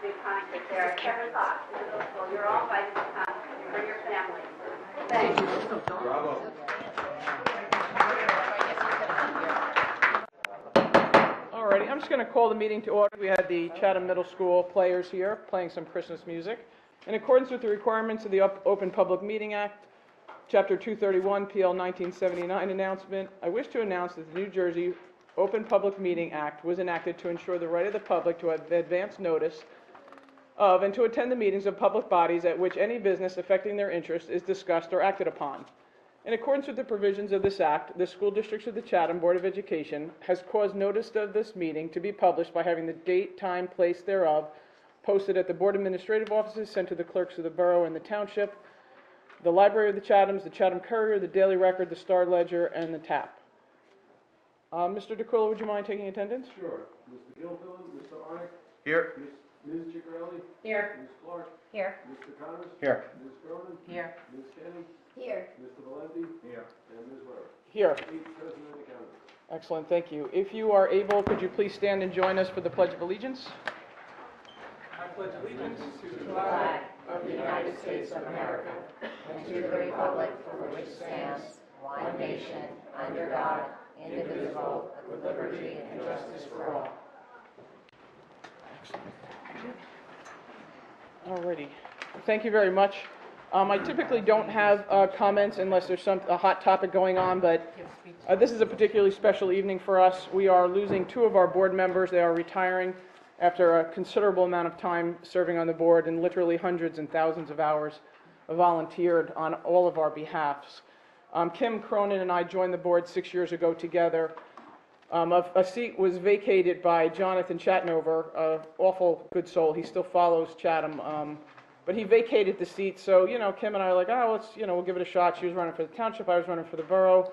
big concert there at 7 o'clock in the middle school. You're all invited to come. Bring your family. Thanks. Bravo. Alrighty, I'm just going to call the meeting to order. We had the Chatham Middle School players here playing some Christmas music. In accordance with the requirements of the Open Public Meeting Act, Chapter 231, PL 1979 announcement, I wish to announce that the New Jersey Open Public Meeting Act was enacted to ensure the right of the public to have advance notice of and to attend the meetings of public bodies at which any business affecting their interest is discussed or acted upon. In accordance with the provisions of this act, the school districts of the Chatham Board of Education has caused notice of this meeting to be published by having the date, time, place thereof posted at the board administrative offices, sent to the clerks of the borough and the township, the Library of the Chathams, the Chatham Courier, the Daily Record, the Star Ledger, and the TAP. Mr. DeQuilla, would you mind taking attendance? Sure. Mr. Gilfillan, Mr. Arnick. Here. Ms. Ciccarelli. Here. Ms. Clark. Here. Mr. Connors. Here. Ms. Cronin. Here. Ms. Kenny. Here. Mr. Valenti. Here. And Ms. Weber. Here. 8 present and accounted. Excellent, thank you. If you are able, could you please stand and join us for the Pledge of Allegiance? I pledge allegiance to the flag of the United States of America and to the republic for which it stands, one nation, under God, indivisible, with liberty and justice for all. Alrighty, thank you very much. I typically don't have comments unless there's a hot topic going on, but this is a particularly special evening for us. We are losing 2 of our board members. They are retiring after a considerable amount of time serving on the board and literally hundreds and thousands of hours volunteered on all of our behalfs. Kim Cronin and I joined the board 6 years ago together. A seat was vacated by Jonathan Chatnover, an awful good soul. He still follows Chatham, but he vacated the seat. So, Kim and I are like, we'll give it a shot. She was running for the township, I was running for the borough.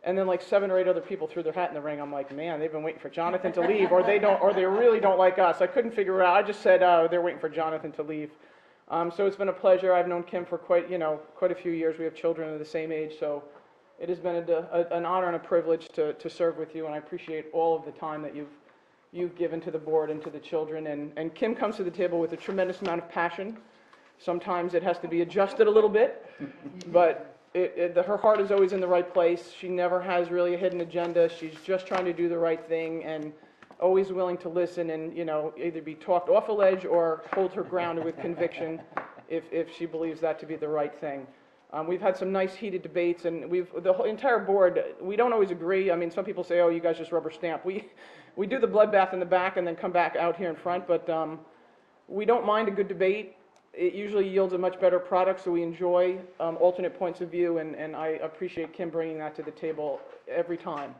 And then like 7 or 8 other people threw their hat in the ring. I'm like, man, they've been waiting for Jonathan to leave, or they really don't like us. I couldn't figure it out. I just said they're waiting for Jonathan to leave. So it's been a pleasure. I've known Kim for quite a few years. We have children of the same age, so it has been an honor and a privilege to serve with you, and I appreciate all of the time that you've given to the board and to the children. And Kim comes to the table with a tremendous amount of passion. Sometimes it has to be adjusted a little bit, but her heart is always in the right place. She never has really a hidden agenda. She's just trying to do the right thing and always willing to listen and, either be talked off a ledge or hold her ground with conviction if she believes that to be the right thing. We've had some nice heated debates, and the whole entire board, we don't always agree. I mean, some people say, oh, you guys just rubber stamp. We do the bloodbath in the back and then come back out here in front, but we don't mind a good debate. It usually yields a much better product, so we enjoy alternate points of view, and I appreciate Kim bringing that to the table every time.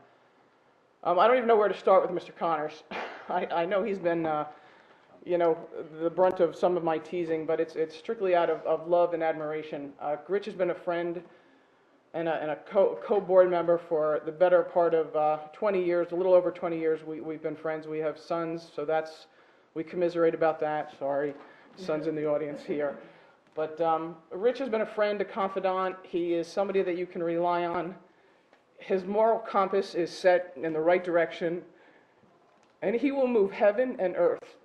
I don't even know where to start with Mr. Connors. I know he's been, the brunt of some of my teasing, but it's strictly out of love and admiration. Rich has been a friend and a co-board member for the better part of 20 years, a little over 20 years. We've been friends. We have sons, so we commiserate about that. Sorry. Son's in the audience here. But Rich has been a friend, a confidant. He is somebody that you can rely on. His moral compass is set in the right direction, and he will move heaven and earth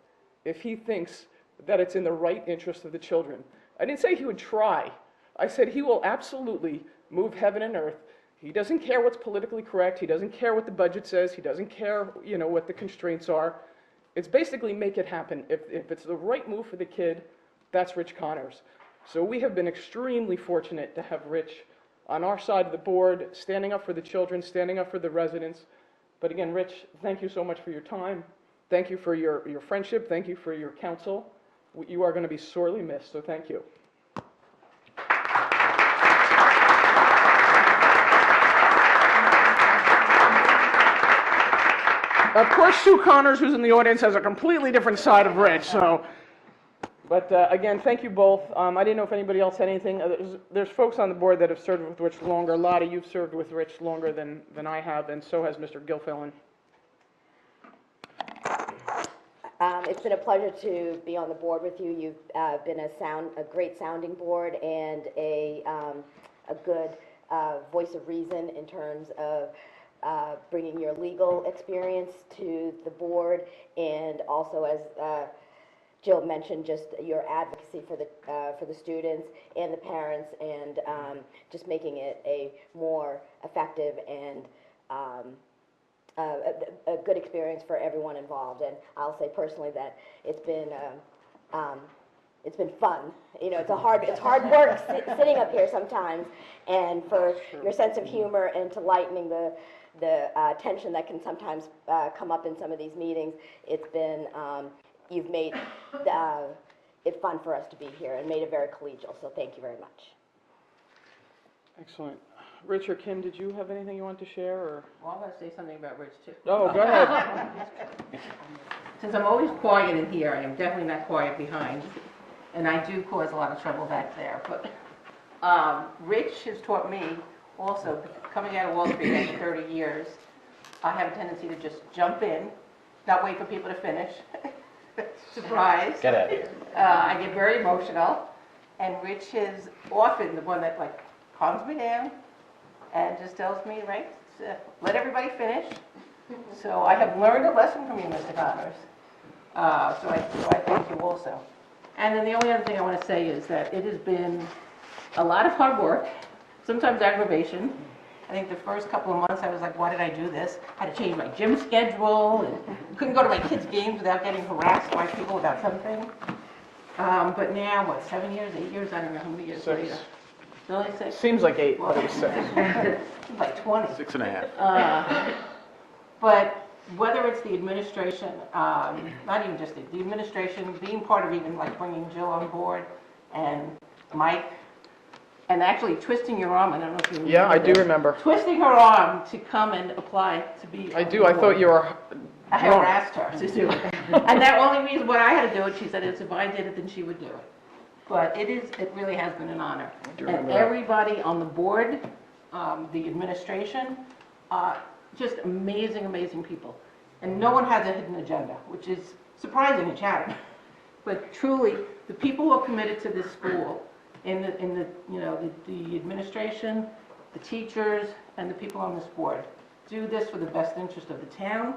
if he thinks that it's in the right interest of the children. I didn't say he would try. I said he will absolutely move heaven and earth. He doesn't care what's politically correct. He doesn't care what the budget says. He doesn't care, what the constraints are. It's basically make it happen. If it's the right move for the kid, that's Rich Connors. So we have been extremely fortunate to have Rich on our side of the board, standing up for the children, standing up for the residents. But again, Rich, thank you so much for your time. Thank you for your friendship. Thank you for your counsel. You are going to be sorely missed, so thank you. Of course, Sue Connors, who's in the audience, has a completely different side of Rich. But again, thank you both. I didn't know if anybody else had anything. There's folks on the board that have served with Rich longer. Lottie, you've served with Rich longer than I have, and so has Mr. Gilfillan. It's been a pleasure to be on the board with you. You've been a great sounding board and a good voice of reason in terms of bringing your legal experience to the board, and also as Jill mentioned just your advocacy for the students and the parents, and just making it a more effective and a good experience for everyone involved. And I'll say personally that it's been fun. You know, it's hard work sitting up here sometimes, and for your sense of humor and to lightening the tension that can sometimes come up in some of these meetings. It's been, you've made it fun for us to be here and made it very collegial, so thank you very much. Excellent. Rich or Kim, did you have anything you want to share, or? Well, I'm going to say something about Rich, too. Oh, go ahead. Since I'm always quiet in here, I am definitely not quiet behind, and I do cause a lot of trouble back there. But Rich has taught me also, coming out of Wall Street after 30 years, I have a tendency to just jump in, not wait for people to finish. Surprise. Get out of here. I get very emotional, and Rich is often the one that like calms me down and just tells me, right, let everybody finish. So I have learned a lesson from you, Mr. Connors. So I thank you also. And then the only other thing I want to say is that it has been a lot of hard work, sometimes aggravation. I think the first couple of months I was like, why did I do this? I had to change my gym schedule and couldn't go to my kids' games without getting harassed by people about something. But now, what, 7 years, 8 years? I don't know how many years later. It's only 6. Seems like 8, but it was 6. It's like 20. 6.5. But whether it's the administration, not even just the administration, being part of even like bringing Jill on board and Mike, and actually twisting your arm, I don't know if you remember. Yeah, I do remember. Twisting her arm to come and apply to be. I do. I thought you were I harassed her to do it. And that only reason why I had to do it, she said, is if I did it, then she would do it. But it really has been an honor. do And remember that. everybody on the board, the administration, just amazing, amazing people. And no one has a hidden agenda, which is surprising in Chatham. But truly, the people who are committed to this school, in the you know, the administration, the teachers, and the people on this board, do this for the best interest of the town,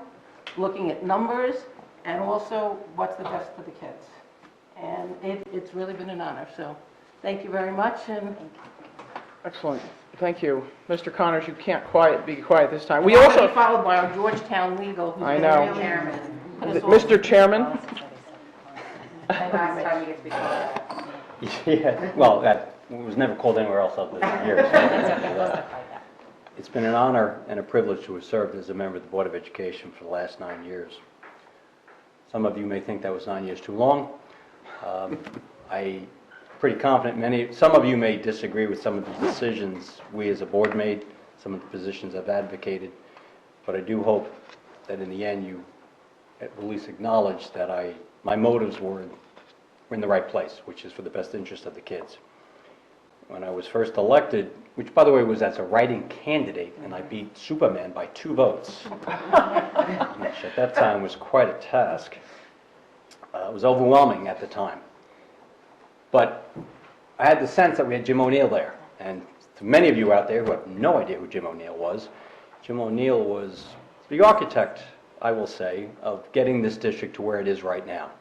looking at numbers, and also what's the best for the kids. And it's really been an honor, so thank you very much. And excellent. Thank you. Mr. Connors, you can't be quiet this time. We we're also, followed by our Georgetown legal, who's I been know. really chairman. Mr. Chairman, Last time you get to be called. Yeah, well, that was never called anywhere else other than here. So, it's been an honor and a privilege to have served as a member of the Board of Education for the last 9 years. Some of you may think that was 9 years too long. I'm pretty confident some of you may disagree with some of the decisions we as a board made, some of the positions I've advocated, but I do hope that in the end you at least acknowledge that my motives were in the right place, which is for the best interest of the kids. When I was first elected, which by the way was as a writing candidate, and I beat Superman by 2 votes, which at that time was quite a task. It was overwhelming at the time. But I had the sense that we had Jim O'Neill there, and to many of you out there who have no idea who Jim O'Neill was, Jim O'Neill was the architect, I will say, of getting this district to where it is right now.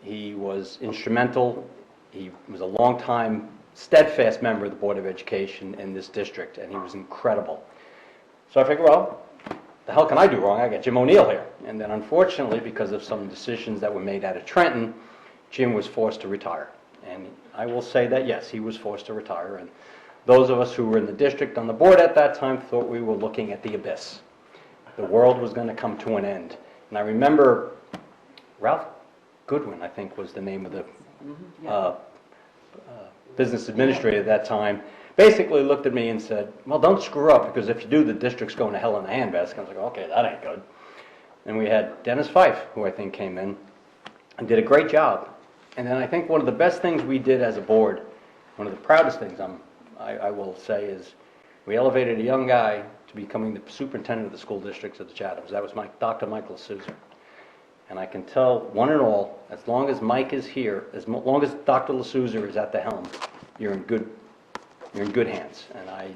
He was instrumental. He was a long-time, steadfast member of the Board of Education in this district, and he was incredible. So I figured, well, the hell can I do wrong? I got Jim O'Neill here. And then unfortunately, because of some decisions that were made out of Trenton, Jim was forced to retire. And I will say that, yes, he was forced to retire. And those of us who were in the district on the board at that time thought we were looking at the abyss. The world was going to come to an end. And I remember Ralph Goodwin, I think was the name of the business administrator at that time, basically looked at me and said, well, don't screw up, because if you do, the district's going to hell in a handbasket. I was like, okay, that ain't good. And we had Dennis Fife, who I think came in and did a great job. And then I think one of the best things we did as a board, one of the proudest things I will say, is we elevated a young guy to becoming the superintendent of the school districts of the Chathams. That was Dr. Michael Sousa. And I can tell, one and all, as long as Mike is here, as long as Dr. LaSouza is at the helm, you're in good hands. And I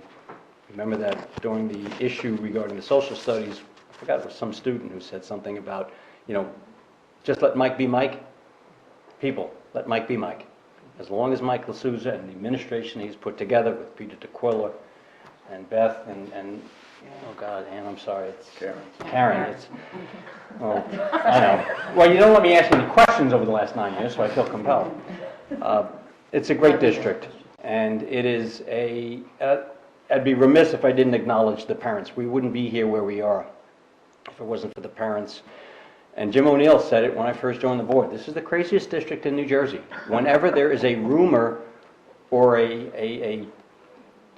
remember that during the issue regarding the social studies, I forgot it was some student who said something about, you know, just let Mike be Mike. People, let Mike be Mike. As long as Mike L'Souza and the administration he's put together with Peter DeQuilla and Beth and oh God, Ann, I'm sorry, it's Karen. It's, well, I know. Well, you don't let me ask any questions over the last 9 years, so I feel compelled. It's a great district, and it is I'd be remiss if I didn't acknowledge the parents. We wouldn't be here where we are if it wasn't for the parents. And Jim O'Neill said it when I first joined the board. This is the craziest district in New Jersey. Whenever there is a rumor or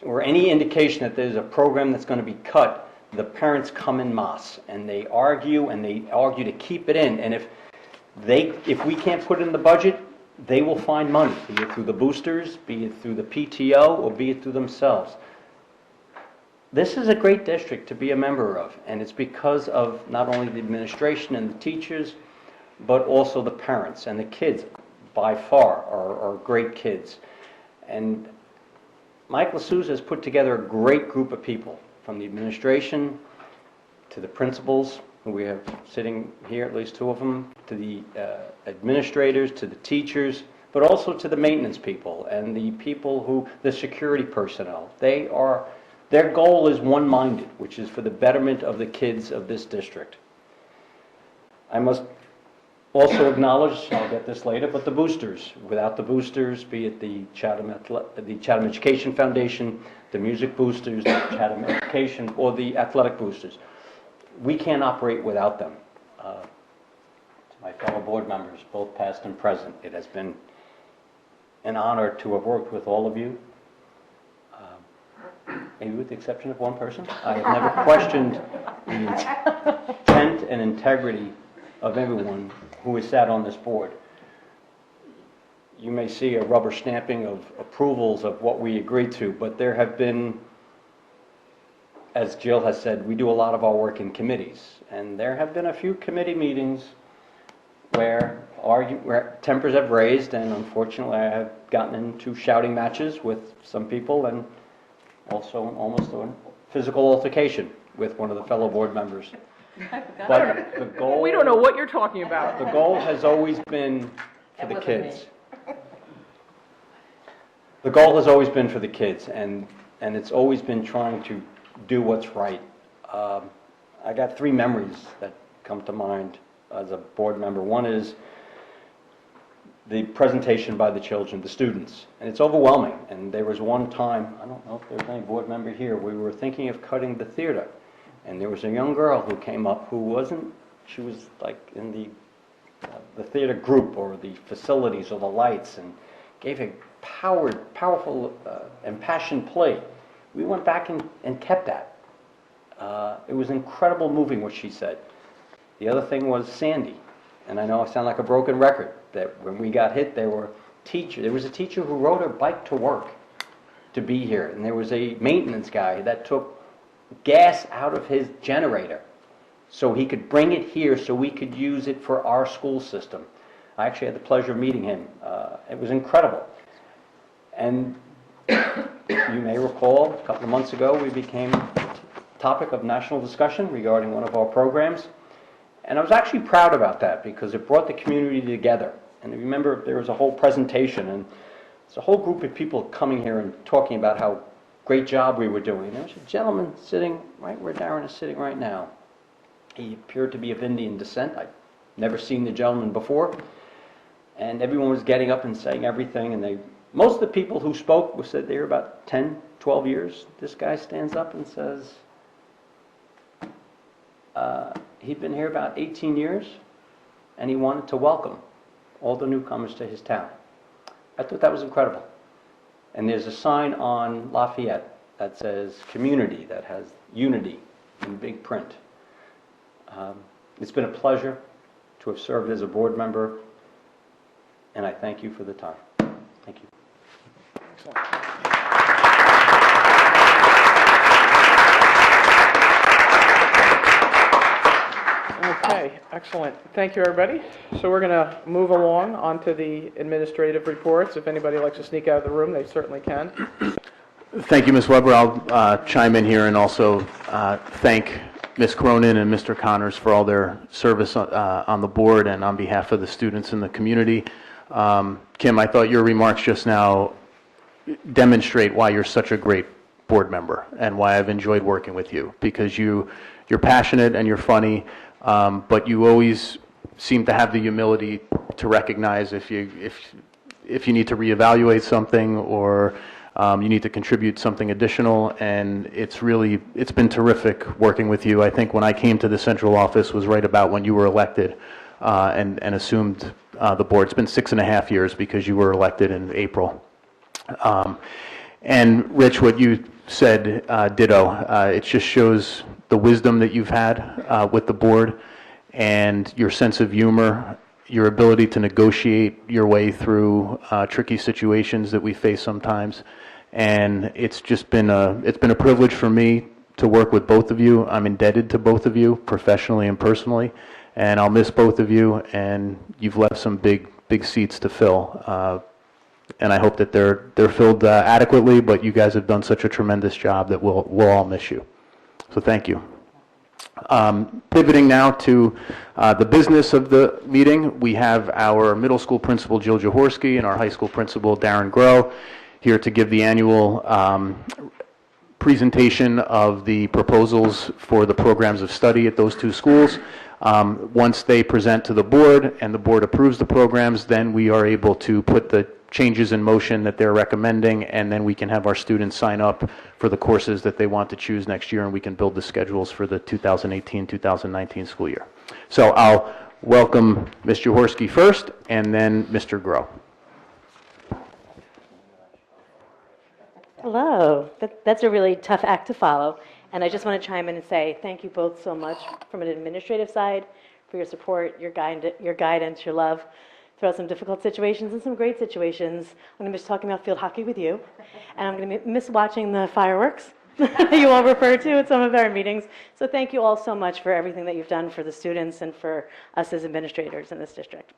or any indication that there's a program that's going to be cut, the parents come en masse and they argue to keep it in. And if we can't put it in the budget, they will find money, be it through the boosters, be it through the PTO, or be it through themselves. This is a great district to be a member of, and it's because of not only the administration and the teachers, but also the parents and the kids, by far, are great kids. And Mike L'Souza has put together a great group of people, from the administration to the principals, who we have sitting here, at least 2 of them, to the administrators, to the teachers, but also to the maintenance people and the people the security personnel. Their goal is one-minded, which is for the betterment of the kids of this district. I must also acknowledge, I'll get this later, but the boosters. Without the boosters, be it the Chatham Education Foundation, the music boosters, the Chatham Education, or the athletic boosters, we can't operate without them. To my fellow board members, both past and present, it has been an honor to have worked with all of you. Maybe with the exception of one person. I have never questioned the intent and integrity of everyone who has sat on this board. You may see a rubber stamping of approvals of what we agreed to, but there have been, as Jill has said, we do a lot of our work in committees, and there have been a few committee meetings where tempers have raised, and unfortunately I have gotten into shouting matches with some people, and also almost a physical altercation with one of the fellow board members. But the goal... We don't know what you're talking about. The goal has always been for the kids. The goal has always been for the kids, and it's always been trying to do what's right. I got 3 memories that come to mind as a board member. One is the presentation by the children, the students, and it's overwhelming. And there was one time, I don't know if there's any board member here, we were thinking of cutting the theater, and there was a young girl who came up she was like in the theater group or the facilities or the lights, and gave a powerful, impassioned play. We went back and kept that. It was incredible moving what she said. The other thing was Sandy, and I know I sound like a broken record, that when we got hit, there was a teacher who rode her bike to work to be here, and there was a maintenance guy that took gas out of his generator so he could bring it here so we could use it for our school system. I actually had the pleasure of meeting him. It was incredible. And you may recall, a couple of months ago, we became a topic of national discussion regarding one of our programs. And I was actually proud about that because it brought the community together. And remember, there was a whole presentation, and there's a whole group of people coming here and talking about how great job we were doing. There was a gentleman sitting right where Darren is sitting right now. He appeared to be of Indian descent. I'd never seen the gentleman before. And everyone was getting up and saying everything, and most of the people who spoke said they were about 10, 12 years. This guy stands up and says, he'd been here about 18 years, and he wanted to welcome all the newcomers to his town. I thought that was incredible. And there's a sign on Lafayette that says community, that has unity in big print. It's been a pleasure to have served as a board member, and I thank you for the time. Thank you. Excellent. Okay, excellent. Thank you, everybody. So we're going to move along onto the administrative reports. If anybody likes to sneak out of the room, they certainly can. Thank you, Ms. Weber. I'll chime in here and also thank Ms. Cronin and Mr. Connors for all their service on the board and on behalf of the students in the community. Kim, I thought your remarks just now demonstrate why you're such a great board member and why I've enjoyed working with you, because you're passionate and you're funny, but you always seem to have the humility to recognize if you need to reevaluate something or you need to contribute something additional, and it's been terrific working with you. I think when I came to the central office was right about when you were elected and assumed the board. It's been 6.5 years because you were elected in April. And Rich, what you said, ditto. It just shows the wisdom that you've had with the board and your sense of humor, your ability to negotiate your way through tricky situations that we face sometimes. And it's been a privilege for me to work with both of you. I'm indebted to both of you professionally and personally, and I'll miss both of you, and you've left some big seats to fill. And I hope that they're filled adequately, but you guys have done such a tremendous job that we'll all miss you. So thank you. Pivoting now to the business of the meeting, we have our middle school principal, Jill Jaworski, and our high school principal, Darren Groh, here to give the annual presentation of the proposals for the programs of study at those two schools. Once they present to the board and the board approves the programs, then we are able to put the changes in motion that they're recommending, and then we can have our students sign up for the courses that they want to choose next year, and we can build the schedules for the 2018-2019 school year. So I'll welcome Ms. Jaworski first, and then Mr. Groh. Hello. That's a really tough act to follow, and I just want to chime in and say thank you both so much from an administrative side for your support, your guidance, your love throughout some difficult situations and some great situations. I'm going to miss talking about field hockey with you, and I'm going to miss watching the fireworks you all refer to at some of our meetings. So thank you all so much for everything that you've done for the students and for us as administrators in this district.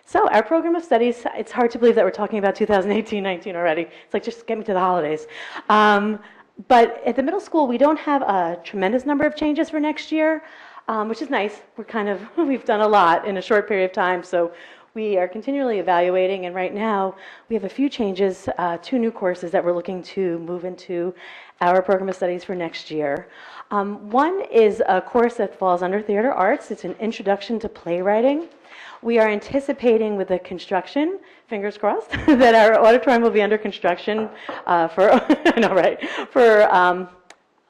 So our program of studies, it's hard to believe that we're talking about 2018-19 already. It's like, just get me to the holidays. But at the middle school, we don't have a tremendous number of changes for next year, which is nice. We've done a lot in a short period of time, so we are continually evaluating, and right now we have a few changes, 2 new courses that we're looking to move into our program of studies for next year. One is a course that falls under theater arts. It's an introduction to playwriting. We are anticipating with the construction, fingers crossed, that our auditorium will be under construction for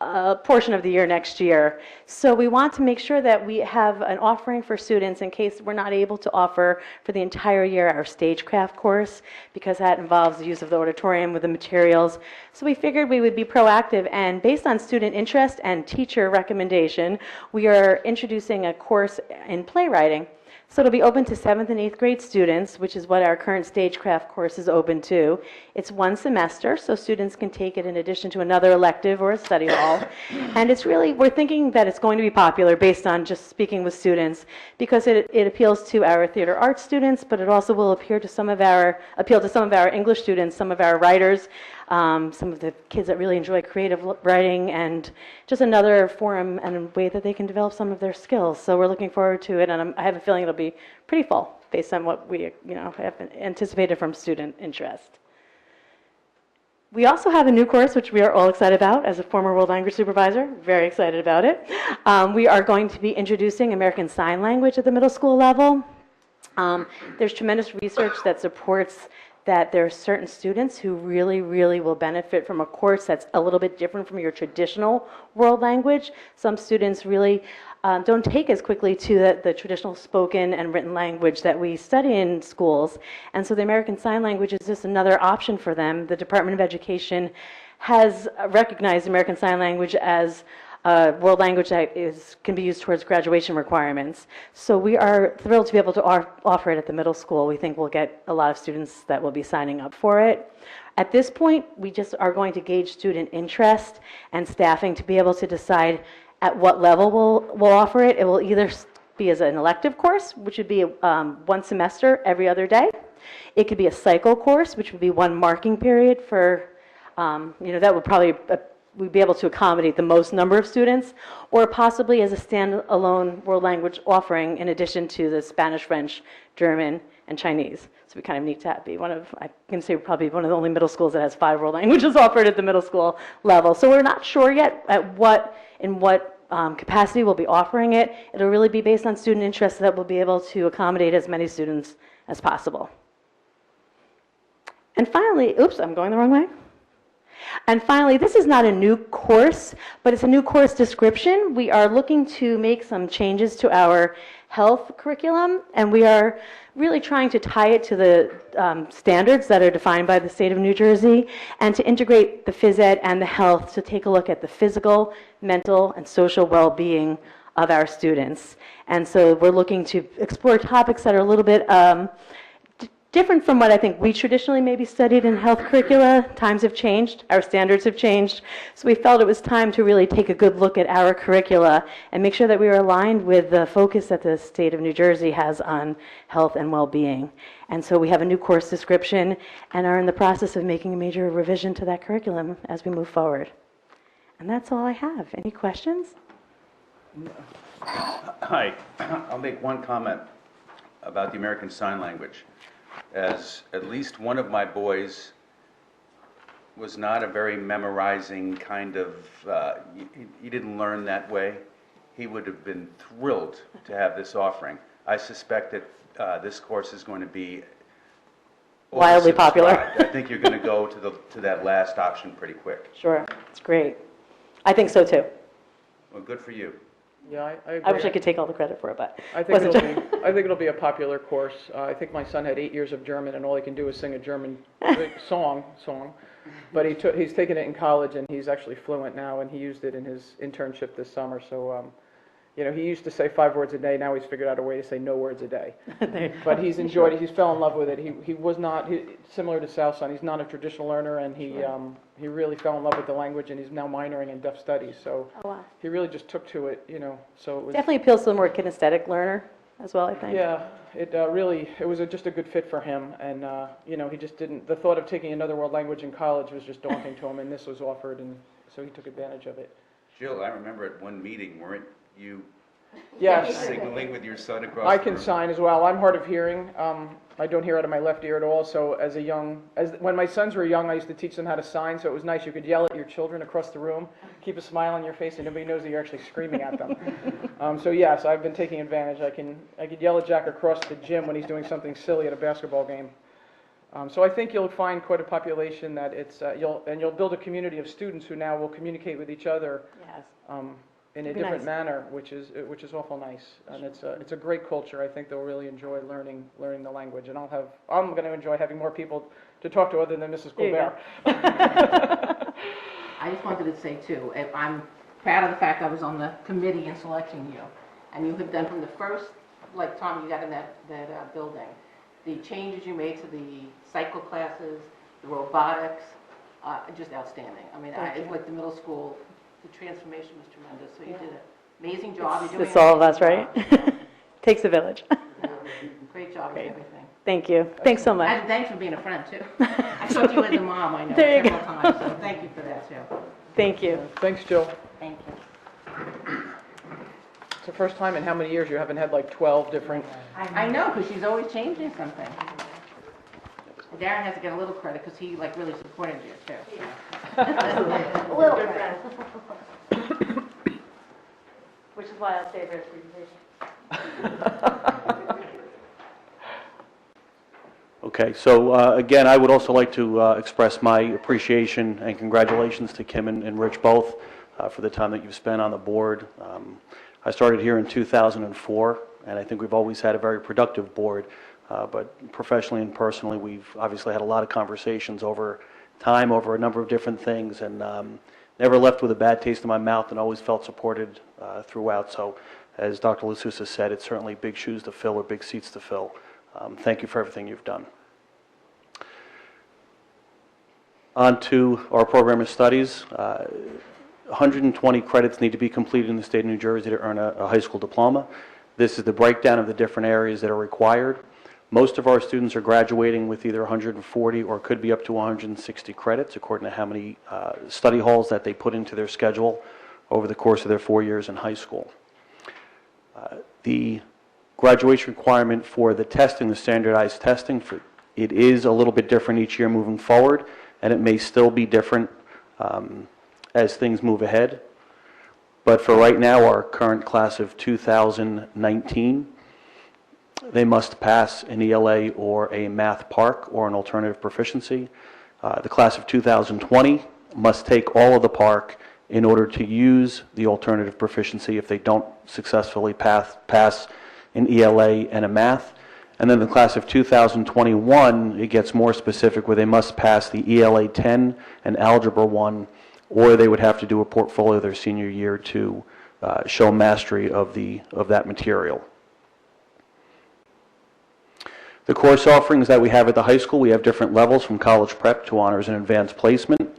a portion of the year next year. So we want to make sure that we have an offering for students in case we're not able to offer for the entire year our stagecraft course, because that involves the use of the auditorium with the materials. So we figured we would be proactive, and based on student interest and teacher recommendation, we are introducing a course in playwriting. So it'll be open to 7th and 8th grade students, which is what our current stagecraft course is open to. It's 1 semester, so students can take it in addition to another elective or a study hall. And we're thinking that it's going to be popular based on just speaking with students, because it appeals to our theater arts students, but it also will appeal to some of our English students, some of our writers, some of the kids that really enjoy creative writing, and just another forum and way that they can develop some of their skills. So we're looking forward to it, and I have a feeling it'll be pretty full based on what we have anticipated from student interest. We also have a new course, which we are all excited about. As a former world language supervisor, very excited about it. We are going to be introducing American Sign Language at the middle school level. There's tremendous research that supports that there are certain students who really, really will benefit from a course that's a little bit different from your traditional world language. Some students really don't take as quickly to the traditional spoken and written language that we study in schools. And so the American Sign Language is just another option for them. The Department of Education has recognized American Sign Language as a world language that can be used towards graduation requirements. So we are thrilled to be able to offer it at the middle school. We think we'll get a lot of students that will be signing up for it. At this point, we just are going to gauge student interest and staffing to be able to decide at what level we'll offer it. It will either be as an elective course, which would be 1 semester every other day. It could be a cycle course, which would be 1 marking period for, that would probably we'd be able to accommodate the most number of students, or possibly as a standalone world language offering in addition to the Spanish, French, German, and Chinese. So we kind of need to be one of, I can say probably one of the only middle schools that has 5 world languages offered at the middle school level. So we're not sure yet in what capacity we'll be offering it. It'll really be based on student interest that we'll be able to accommodate as many students as possible. And finally, oops, I'm going the wrong way. And finally, this is not a new course, but it's a new course description. We are looking to make some changes to our health curriculum, and we are really trying to tie it to the standards that are defined by the state of New Jersey, and to integrate the phys ed and the health to take a look at the physical, mental, and social well-being of our students. And so we're looking to explore topics that are a little bit different from what I think we traditionally maybe studied in health curricula. Times have changed, our standards have changed, so we felt it was time to really take a good look at our curricula and make sure that we were aligned with the focus that the state of New Jersey has on health and well-being. And so we have a new course description and are in the process of making a major revision to that curriculum as we move forward. And that's all I have. Any questions? Hi, I'll make one comment about the American Sign Language. As at least one of my boys was not a very memorizing kind of, he didn't learn that way, he would have been thrilled to have this offering. I suspect that this course is going to be Wildly popular. oversubscribed. I think you're going to go to that last option pretty quick. Sure, it's great. I think so too. Well, good for you. Yeah, I agree. I wish I could take all the credit for it, but I think wasn't. I think it'll be a popular course. I think my son had 8 years of German, and all he can do is sing a German song. But he's taken it in college, and he's actually fluent now, and he used it in his internship this summer. So, he used to say 5 words a day. Now he's figured out a way to say no words a day. But he's enjoyed it. He's fell in love with it. He was not similar to South Son. He's not a traditional learner, and he really fell in love with the language, and he's now minoring in deaf studies. So Oh, wow. he really just took to it. So it was Definitely appeals to the more kinesthetic learner as well, I think. Yeah, it was just a good fit for him, and he just didn't. The thought of taking another world language in college was just daunting to him, and this was offered, and so he took advantage of it. Jill, I remember at one meeting, weren't you Yes, signaling with your son across I the can room? sign as well. I'm hard of hearing. I don't hear out of my left ear at all. So when my sons were young, I used to teach them how to sign. So it was nice. You could yell at your children across the room, keep a smile on your face, and nobody knows that you're actually screaming at them. So yes, I've been taking advantage. I could yell at Jack across the gym when he's doing something silly at a basketball game. So I think you'll find quite a population that you'll build a community of students who now will communicate with each other Yes. in a It'd be different nice. manner, which is awful nice, and it's a great culture. I think they'll really enjoy learning the language, and I'm going to enjoy having more people to talk to other than Mrs. There you Colbert. I just wanted to say too, I'm proud of the fact I was on the committee in selecting you. And you have done from the first, like Tom, you got in that building, the changes you made to the cycle classes, the robotics, just outstanding. I mean, it's like the middle school, the transformation was tremendous. So you did an amazing job. You're doing It's all of an us, right? amazing job. Takes a village. Great job with Great. everything. Thank you. Thanks so much. And thanks for being a friend too. I talked to you as a mom, I know, There you several times, so thank you for that too. Thank you. Thanks, Jill. Thank you. It's the first time in how many years you haven't had like 12 different... I know, because she's always changing something. Darren has to get a little credit because he like really supported you too. A little bit. Which is why I'll save it for presentation. Okay, so again, I would also like to express my appreciation and congratulations to Kim and Rich both for the time that you've spent on the board. I started here in 2004, and I think we've always had a very productive board, but professionally and personally, we've obviously had a lot of conversations over time, over a number of different things, and never left with a bad taste in my mouth and always felt supported throughout. So as Dr. LaSousa said, it's certainly big shoes to fill or big seats to fill. Thank you for everything you've done. On to our program of studies. 120 credits need to be completed in the state of New Jersey to earn a high school diploma. This is the breakdown of the different areas that are required. Most of our students are graduating with either 140 or could be up to 160 credits, according to how many study halls that they put into their schedule over the course of their 4 years in high school. The graduation requirement for the testing, the standardized testing, it is a little bit different each year moving forward, and it may still be different as things move ahead. But for right now, our current class of 2019, they must pass an ELA or a math PARC or an alternative proficiency. The class of 2020 must take all of the PARC in order to use the alternative proficiency if they don't successfully pass an ELA and a math. And then the class of 2021, it gets more specific where they must pass the ELA 10 and Algebra 1, or they would have to do a portfolio their senior year to show mastery of that material. The course offerings that we have at the high school, we have different levels from college prep to honors and advanced placement.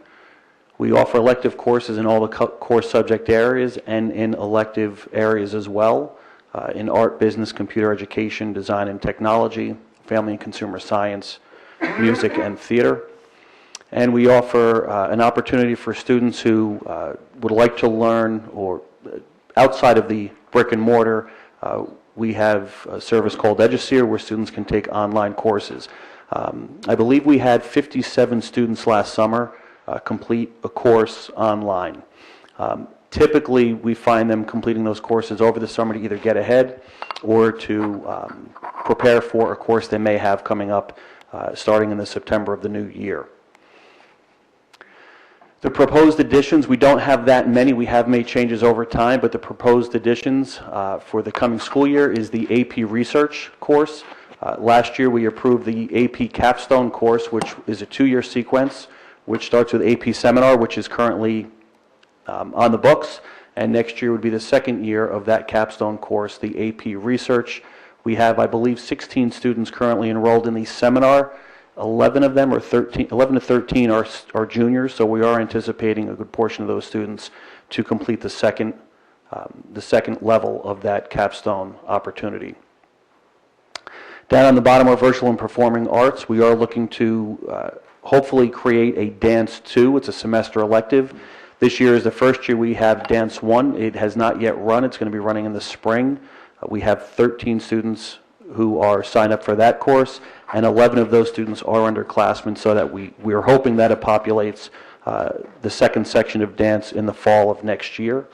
We offer elective courses in all the core subject areas and in elective areas as well, in art, business, computer education, design and technology, family and consumer science, music and theater. And we offer an opportunity for students who would like to learn or outside of the brick and mortar. We have a service called EduSeer where students can take online courses. I believe we had 57 students last summer complete a course online. Typically, we find them completing those courses over the summer to either get ahead or to prepare for a course they may have coming up starting in the September of the new year. The proposed additions, we don't have that many. We have made changes over time, but the proposed additions for the coming school year is the AP Research course. Last year, we approved the AP Capstone course, which is a 2-year sequence, which starts with AP Seminar, which is currently on the books, and next year would be the second year of that capstone course, the AP Research. We have, I believe, 16 students currently enrolled in the seminar. 11 of them, or 11 to 13 are juniors, so we are anticipating a good portion of those students to complete the second level of that capstone opportunity. Down on the bottom are virtual and performing arts. We are looking to hopefully create a Dance 2. It's a semester elective. This year is the first year we have Dance 1. It has not yet run. It's going to be running in the spring. We have 13 students who are signed up for that course, and 11 of those students are underclassmen, so that we are hoping that it populates the second section of dance in the fall of next year.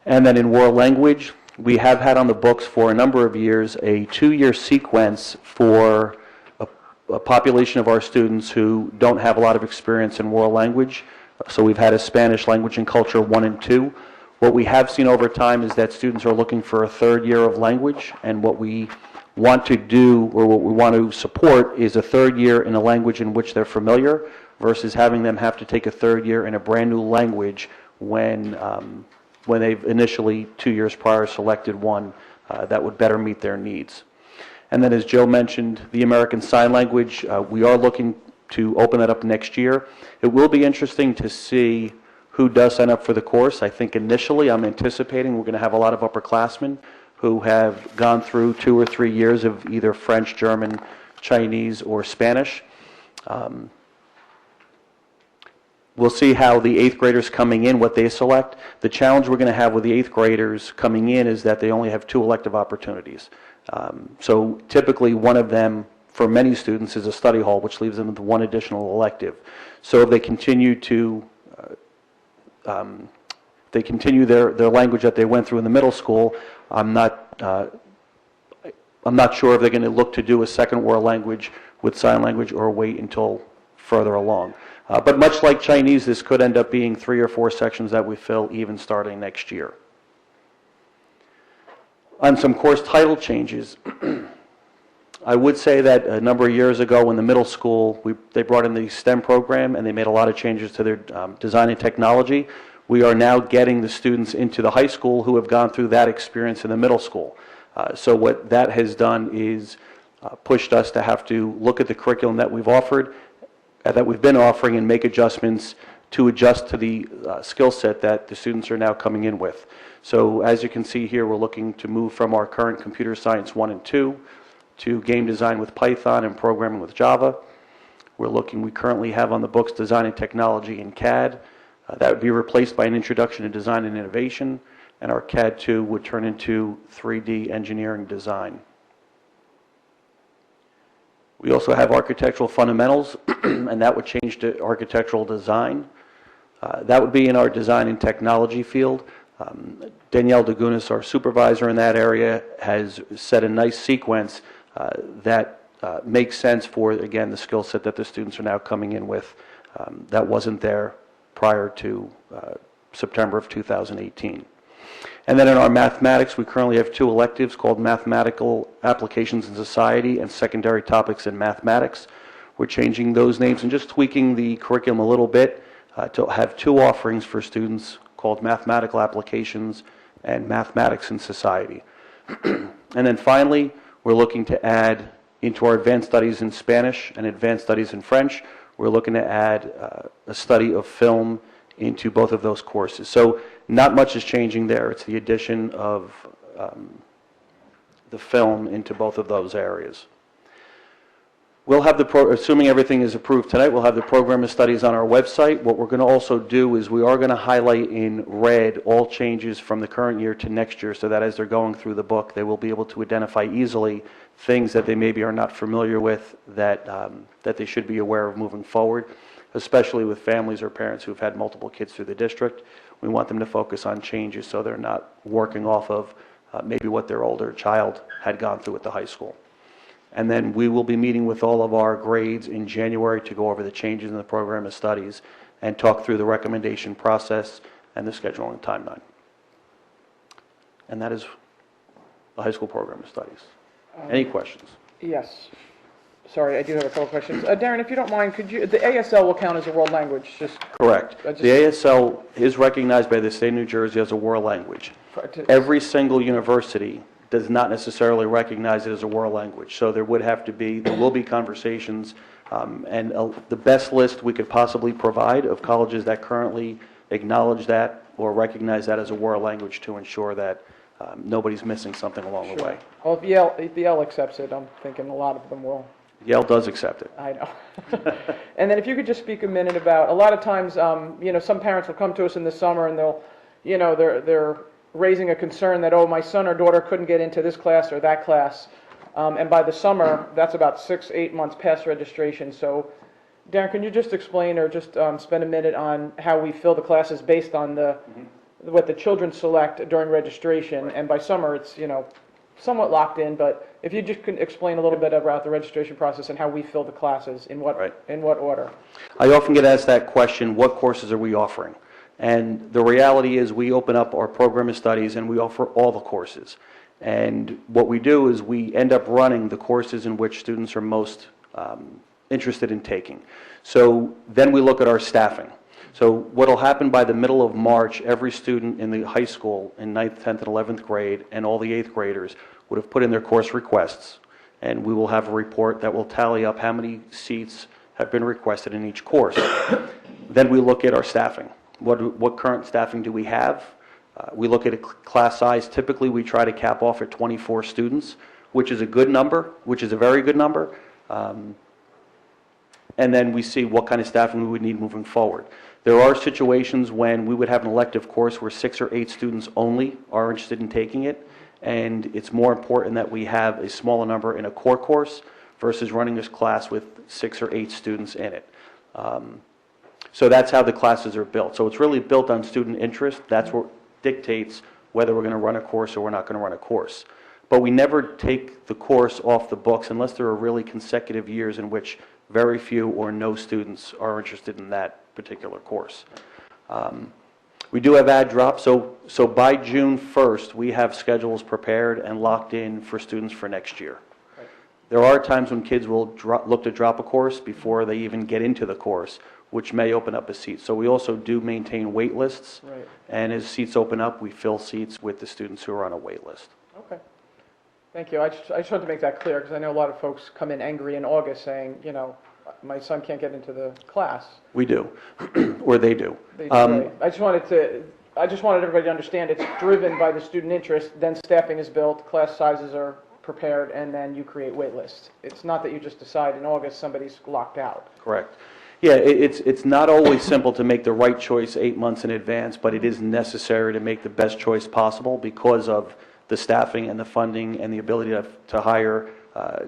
And then in world language, we have had on the books for a number of years a 2-year sequence for a population of our students who don't have a lot of experience in world language. So we've had a Spanish language and culture 1 and 2. What we have seen over time is that students are looking for a 3rd year of language, and what we want to do, or what we want to support, is a 3rd year in a language in which they're familiar versus having them have to take a 3rd year in a brand new language when they've initially 2 years prior selected one that would better meet their needs. And then, as Joe mentioned, the American Sign Language, we are looking to open that up next year. It will be interesting to see who does sign up for the course. I think initially I'm anticipating we're going to have a lot of upperclassmen who have gone through 2 or 3 years of either French, German, Chinese, or Spanish. We'll see how the 8th graders coming in, what they select. The challenge we're going to have with the 8th graders coming in is that they only have 2 elective opportunities. So typically one of them, for many students, is a study hall, which leaves them with 1 additional elective. So if they continue their language that they went through in the middle school, I'm not sure if they're going to look to do a second world language with sign language or wait until further along. But much like Chinese, this could end up being 3 or 4 sections that we fill even starting next year. On some course title changes, I would say that a number of years ago in the middle school, they brought in the STEM program and they made a lot of changes to their design and technology. We are now getting the students into the high school who have gone through that experience in the middle school. So what that has done is pushed us to have to look at the curriculum that we've offered, that we've been offering, and make adjustments to adjust to the skill set that the students are now coming in with. So as you can see here, we're looking to move from our current computer science 1 and 2 to game design with Python and programming with Java. We currently have on the books design and technology in CAD. That would be replaced by an introduction to design and innovation, and our CAD 2 would turn into 3D engineering design. We also have architectural fundamentals, and that would change to architectural design. That would be in our design and technology field. Danielle Dagunas, our supervisor in that area, has set a nice sequence that makes sense for, again, the skill set that the students are now coming in with that wasn't there prior to September of 2018. And then in our mathematics, we currently have 2 electives called Mathematical Applications in Society and Secondary Topics in Mathematics. We're changing those names and just tweaking the curriculum a little bit to have 2 offerings for students called Mathematical Applications and Mathematics in Society. And then finally, we're looking to add into our advanced studies in Spanish and advanced studies in French, we're looking to add a study of film into both of those courses. So not much is changing there. It's the addition of the film into both of those areas. We'll have assuming everything is approved tonight, we'll have the program of studies on our website. What we're going to also do is we are going to highlight in red all changes from the current year to next year so that as they're going through the book, they will be able to identify easily things that they maybe are not familiar with that, that they should be aware of moving forward, especially with families or parents who've had multiple kids through the district. We want them to focus on changes so they're not working off of maybe what their older child had gone through at the high school. And then we will be meeting with all of our grades in January to go over the changes in the program of studies and talk through the recommendation process and the scheduling timeline. And that is the high school program of studies. Any questions? Yes. Sorry, I do have a couple questions. Darren, if you don't mind, could you, the ASL will count as a world language, just... Correct. The ASL is recognized by the state of New Jersey as a world language. Every single university does not necessarily recognize it as a world language. So there will be conversations, and the best list we could possibly provide of colleges that currently acknowledge that or recognize that as a world language to ensure that nobody's missing something along the way. Well, if Yale accepts it, I'm thinking a lot of them will. Yale does accept it. I know. And then if you could just speak a minute about, a lot of times, some parents will come to us in the summer and they'll, they're raising a concern that, oh, my son or daughter couldn't get into this class or that class. And by the summer, that's about 6-8 months past registration. So, Darren, can you just explain or just spend a minute on how we fill the classes based on what the children select during registration? And by summer, it's, somewhat locked in, but if you just could explain a little bit about the registration process and how we fill the classes, in what order? I often get asked that question, what courses are we offering? And the reality is we open up our program of studies and we offer all the courses. And what we do is we end up running the courses in which students are most interested in taking. So then we look at our staffing. So what will happen by the middle of March, every student in the high school in 9th, 10th, and 11th grade and all the 8th graders would have put in their course requests. And we will have a report that will tally up how many seats have been requested in each course. Then we look at our staffing. What current staffing do we have? We look at a class size. Typically, we try to cap off at 24 students, which is a good number, which is a very good number. And then we see what kind of staffing we would need moving forward. There are situations when we would have an elective course where 6 or 8 students only are interested in taking it, and it's more important that we have a smaller number in a core course versus running this class with 6 or 8 students in it. So that's how the classes are built. So it's really built on student interest. That's what dictates whether we're going to run a course or we're not going to run a course. But we never take the course off the books unless there are really consecutive years in which very few or no students are interested in that particular course. We do have ad drops, so by June 1st, we have schedules prepared and locked in for students for next year. Right. There are times when kids will look to drop a course before they even get into the course, which may open up a seat. So we also do maintain wait lists, right. And as seats open up, we fill seats with the students who are on a wait list. Okay. Thank you. I just wanted to make that clear because I know a lot of folks come in angry in August saying, my son can't get into the class. We do, or they do. They do. Right. I just wanted everybody to understand it's driven by the student interest. Then staffing is built, class sizes are prepared and then you create wait lists. It's not that you just decide in August somebody's locked out. Correct. Yeah, it's not always simple to make the right choice 8 months in advance, but it is necessary to make the best choice possible because of the staffing and the funding and the ability to hire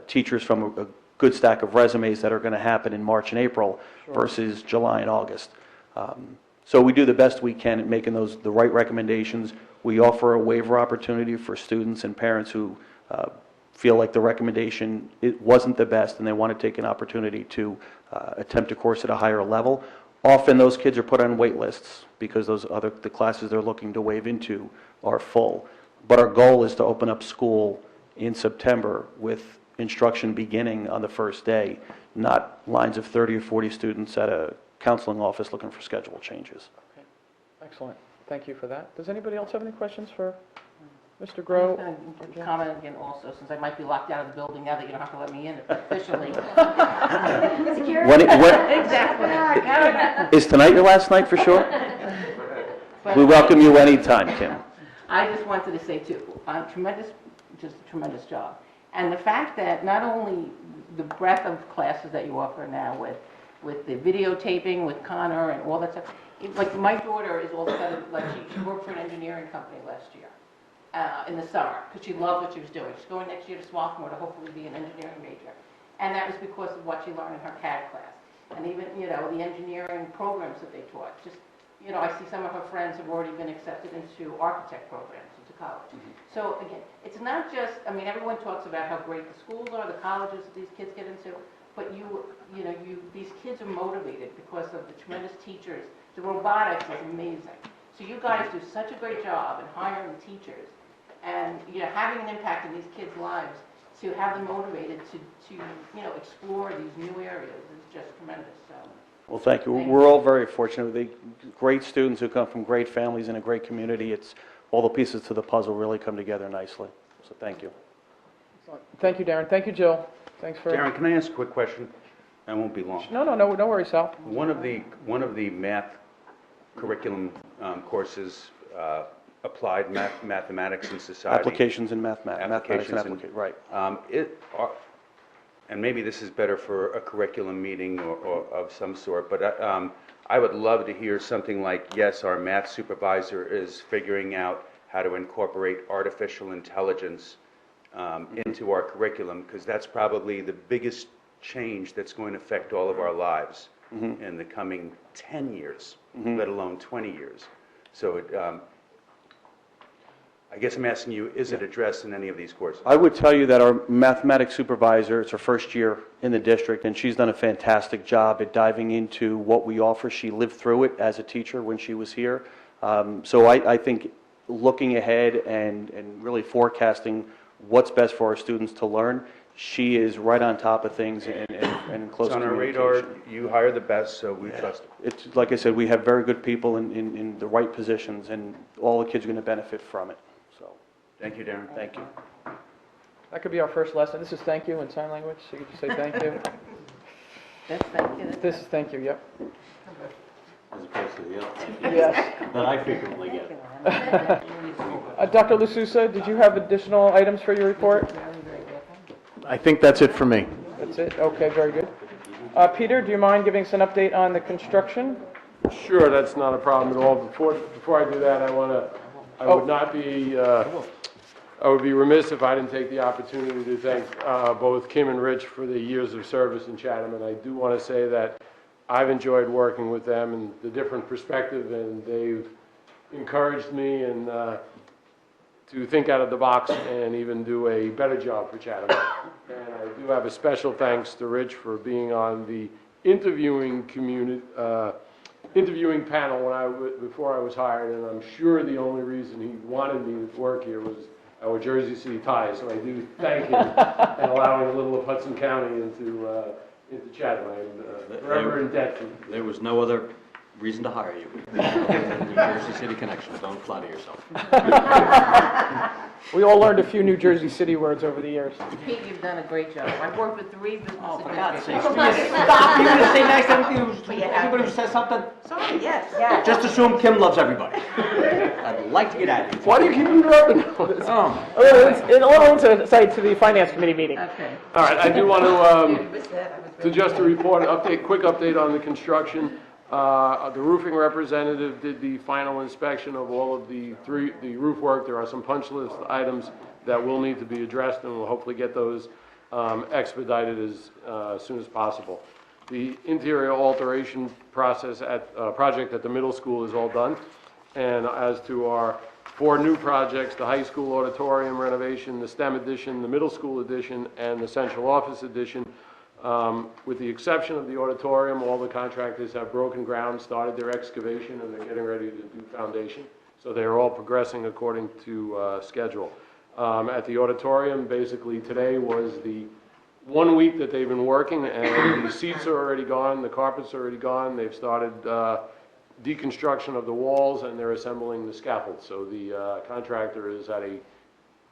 teachers from a good stack of resumes that are going to happen in March and April versus July and August. So we do the best we can at making the right recommendations. We offer a waiver opportunity for students and parents who feel like the recommendation it wasn't the best and they want to take an opportunity to attempt a course at a higher level. Often those kids are put on wait lists because the classes they're looking to waive into are full. But our goal is to open up school in September with instruction beginning on the first day, not lines of 30 or 40 students at a counseling office looking for schedule changes. Okay. Excellent. Thank you for that. Does anybody else have any questions for Mr. Groh? I'm going to comment again also, since I might be locked out of the building now that you don't have to let me in officially. Is tonight your last night for sure? We welcome you anytime, Kim. I just wanted to say too, just a tremendous job. And the fact that not only the breadth of classes that you offer now with the videotaping, with Connor and all that stuff, like my daughter is all of a sudden, like she worked for an engineering company last year in the summer because she loved what she was doing. She's going next year to Swarthmore to hopefully be an engineering major. And that was because of what she learned in her CAD class. And even, the engineering programs that they taught. Just, I see some of her friends have already been accepted into architect programs into college. So again, it's not just, everyone talks about how great the schools are, the colleges that these kids get into, but these kids are motivated because of the tremendous teachers. The robotics is amazing. So you guys do such a great job in hiring teachers and, having an impact in these kids' lives to have them motivated to explore these new areas is just tremendous. So. Well, thank you. We're all very fortunate. The great students who come from great families and a great community. It's all the pieces to the puzzle really come together nicely. So thank you. Thank you, Darren. Thank you, Jill. Thanks for... Darren, can I ask a quick question? I won't be long. No worries, Sal. One of the math curriculum courses, applied mathematics and society. Applications in mathematics. Right. And maybe this is better for a curriculum meeting or of some sort, but I would love to hear something like, yes, our math supervisor is figuring out how to incorporate artificial intelligence into our curriculum, because that's probably the biggest change that's going to affect all of our lives in the coming 10 years, let alone 20 years. So I guess I'm asking you, is it addressed in any of these courses? I would tell you that our mathematics supervisor, it's her first year in the district, and she's done a fantastic job at diving into what we offer. She lived through it as a teacher when she was here. So I think looking ahead and really forecasting what's best for our students to learn, she is right on top of things and in close communication. It's on our radar. You hire the best, so we trust it. It's like I said, we have very good people in the right positions, and all the kids are going to benefit from it. So, thank you, Darren. Thank you. That could be our first lesson. This is thank you in sign language, so you could just say thank you. That's thank you. This is thank you, yep. As opposed to the other Yes. that I frequently get. Dr. LaSousa, did you have additional items for your report? I think that's it for me. That's it? Okay, very good. Peter, do you mind giving us an update on the construction? Sure, that's not a problem at all. Before I do that, I would be remiss if I didn't take the opportunity to thank both Kim and Rich for the years of service in Chatham, and I do want to say that I've enjoyed working with them and the different perspective, and they've encouraged me and to think out of the box and even do a better job for Chatham. And I do have a special thanks to Rich for being on the interviewing panel before I was hired, and I'm sure the only reason he wanted me to work here was our Jersey City ties. So I do thank him and allowing a little of Hudson County into Chatham. I'm forever in debt to him. There was no other reason to hire you. New Jersey City connections, don't flatter yourself. We all learned a few New Jersey City words over the years. Pete, you've done a great job. I've worked with 3 business Oh, for God's sake, administrators. stop, you're gonna say nice to everybody who says something? Sorry, yes. Just assume Kim loves everybody. I'd like to get at it. Why do you keep interrupting? A little insight to the Finance Committee meeting. Okay. All right, I do want to, You missed that. I was to really just to report, quick update on the construction. The roofing representative did the final inspection of all of the roof work. There are some punch list items that will need to be addressed, and we'll hopefully get those expedited as soon as possible. The interior alteration process project at the middle school is all done. And as to our 4 new projects, the high school auditorium renovation, the STEM addition, the middle school addition, and the central office addition, with the exception of the auditorium, all the contractors have broken ground, started their excavation, and they're getting ready to do foundation. So they're all progressing according to schedule. At the auditorium, basically today was the 1 week that they've been working, and the seats are already gone, the carpets are already gone. They've started deconstruction of the walls, and they're assembling the scaffold. So the contractor is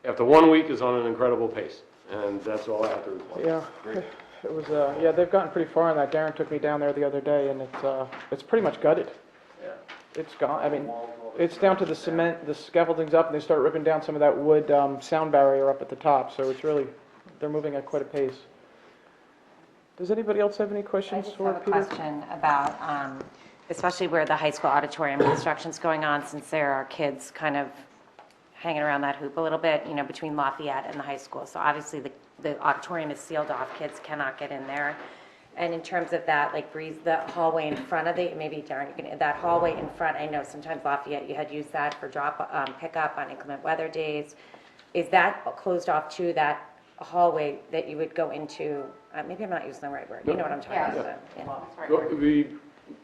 after 1 week, is on an incredible pace, and that's all I have to report. Yeah, it was, they've gotten pretty far on that. Darren took me down there the other day, and it's pretty much gutted. Yeah. It's gone, I mean, it's down to the cement, the scaffolding's up, and they start ripping down some of that wood sound barrier up at the top, so it's really, they're moving at quite a pace. Does anybody else have any I questions just for have a Peter? question about, especially where the high school auditorium construction's going on, since there are kids kind of hanging around that hoop a little bit, between Lafayette and the high school. So obviously the auditorium is sealed off, kids cannot get in there. And in terms of that, like the hallway in front of maybe Darren, that hallway in front, I know sometimes Lafayette, you had used that for pickup on inclement weather days. Is that closed off to that hallway that you would go into? Maybe I'm not using the right word. You know what I'm talking about. Yeah.